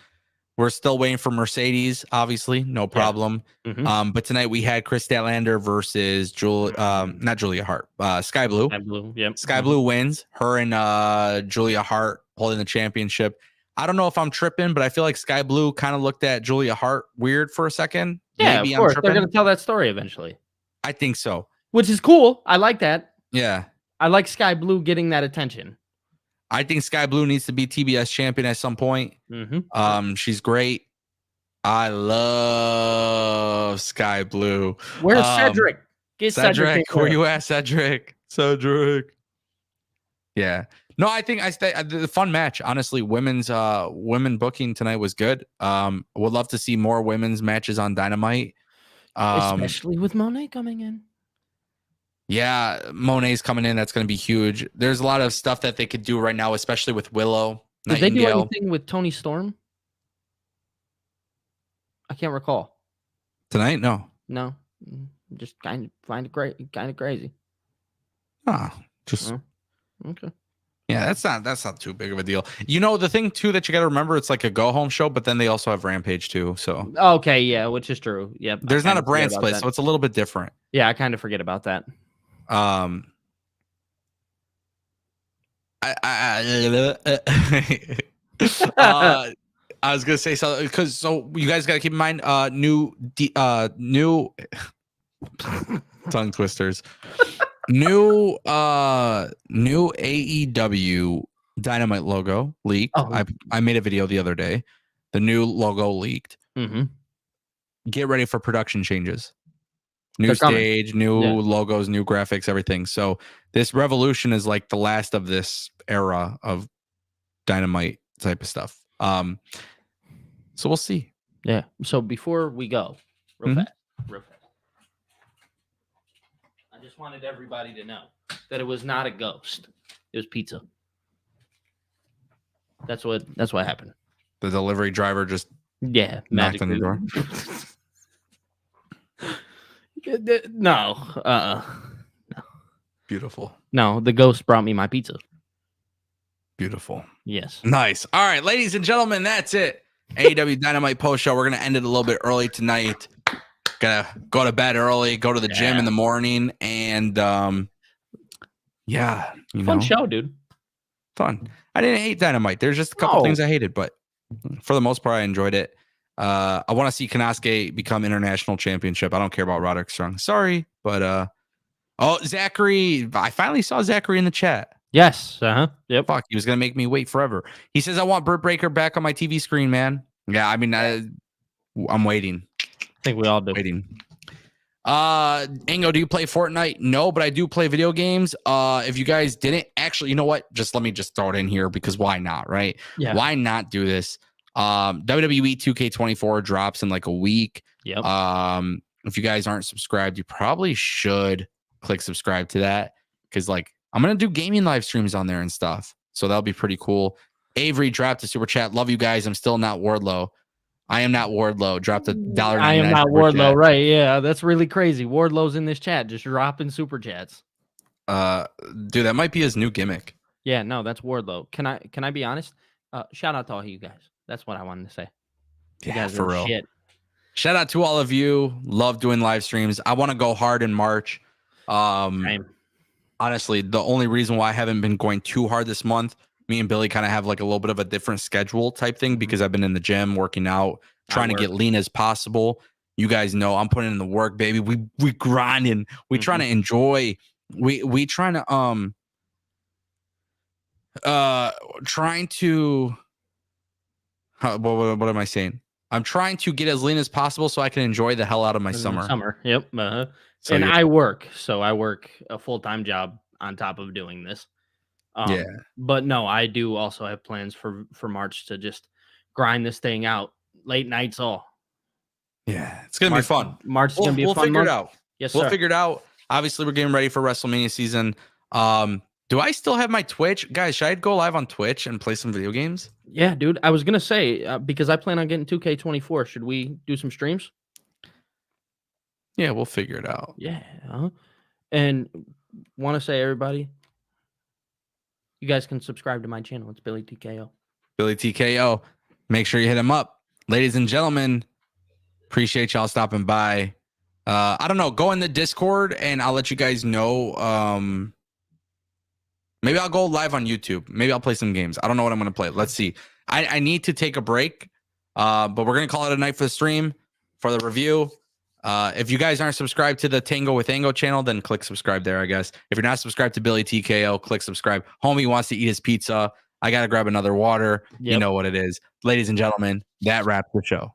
We're still waiting for Mercedes, obviously, no problem. Yeah. But tonight we had Chris Statlander versus not Julia Hart, Sky Blue. Sky Blue, yep. Sky Blue wins. Her and Julia Hart holding the championship. I don't know if I'm tripping, but I feel like Sky Blue kind of looked at Julia Hart weird for a second. Yeah, maybe of course. They're going to tell that story eventually. I think so. Which is cool. I like that. Yeah. I like Sky Blue getting that attention. I think Sky Blue needs to be TBS champion at some point. She's great. I love Sky Blue. Where's Cedric? Get Cedric. Where you at, Cedric? Cedric. Yeah. No, I think the fun match. Honestly, women booking tonight was good. Would love to see more women's matches on Dynamite. Especially with Monet coming in. Yeah, Monet's coming in. That's going to be huge. There's a lot of stuff that they could do right now, especially with Willow. Did they do anything with Tony Storm? I can't recall. Tonight? No. Just kind of crazy. Oh, just okay. Yeah, that's not too big of a deal. The thing too that you got to remember, it's like a go home show, but then they also have Rampage too. So okay, yeah, which is true. Yep. There's not a brand split, so it's a little bit different. Yeah, I kind of forget about that. I was gonna say something because you guys gotta keep in mind new tongue twisters. New AEW Dynamite logo leaked. Oh. I made a video the other day. The new logo leaked. Mm-hmm. Get ready for production changes. New They're stage, coming. new logos, new graphics, everything. So this Revolution is like the last of this era of Dynamite type of stuff. So we'll see. Yeah. So before we go, real fast. I just wanted everybody to know that it was not a ghost. It was pizza. That's what happened. The delivery driver just knocked on the door. No. Beautiful. No, the ghost brought me my pizza. Beautiful. Yes. Nice. All right, ladies and gentlemen, that's it. AEW Dynamite post show. We're gonna end it a little bit early tonight. Gotta go to bed early, go to the gym in the morning, and fun show, dude. Fun. I didn't hate Dynamite. There's just a couple things I hated, but for the most part, I enjoyed it. I want to see Konosuke become international championship. I don't care about Roderick Strong. Sorry, but Zachary. I finally saw Zachary in the chat. Yes. Yep. Fuck, he was gonna make me wait forever. He says I want Britt Baker back on my TV screen, man. Yeah, I mean, I'm waiting. I think we all do. Waiting. Ingo, do you play Fortnite? No, but I do play video games. If you guys didn't actually, you know what? Let me throw it in here because why not, right? Yeah. Why not do this? WWE 2K24 drops in like a week. Yep. If you guys aren't subscribed, you probably should click subscribe to that because like I'm gonna do gaming live streams on there and stuff. So that'll be pretty cool. Avery dropped a super chat. Love you guys. I'm still not Wardlow. I am not Wardlow. Dropped $1.99. I am not Wardlow, chat. Right? Yeah, that's really crazy. Wardlow's in this chat, just dropping super chats. Dude, that might be his new gimmick. Yeah, no, that's Wardlow. Can I be honest? Shout out to all of you guys. That's what I wanted to say. You guys for are real. Shit. Shout out to all of you. Love doing live streams. I want to go hard in March. Honestly, the only reason why I haven't been going too hard this month, me and Billy kind of have like a little bit of a different schedule type thing because I've been in the gym working out, trying to get lean as possible. You guys know I'm putting in the work, baby. We grinding. We trying to enjoy. We trying to what am I saying? I'm trying to get as lean as possible so I can enjoy the hell out of my summer. Yep. So I work a full-time job on top of doing this. But no, I do also have plans for March to just grind this thing out. Late nights all. Yeah, it's gonna be fun. March is gonna be a fun month. We'll figure it out. Yes, sir. We'll figure it out. Obviously, we're getting ready for WrestleMania season. Do I still have my Twitch? Guys, should I go live on Twitch and play some video games? Yeah, dude. I was gonna say because I plan on getting 2K24. Should we do some streams? Yeah, we'll figure it out. Yeah. And want to say, everybody, you guys can subscribe to my channel. It's Billy TKO. Billy TKO. Make sure you hit him up. Ladies and gentlemen, appreciate y'all stopping by. I don't know. Go in the Discord and I'll let you guys know. Maybe I'll go live on YouTube. Maybe I'll play some games. I don't know what I'm going to play. Let's see. I need to take a break, but we're going to call it a night for the stream, for the review. If you guys aren't subscribed to the Tango with Ango channel, then click subscribe there, I guess. If you're not subscribed to Billy TKO, click subscribe. Homie wants to eat his pizza. I got to grab another water. Yep. You know what it is. Ladies and gentlemen, that wraps the show.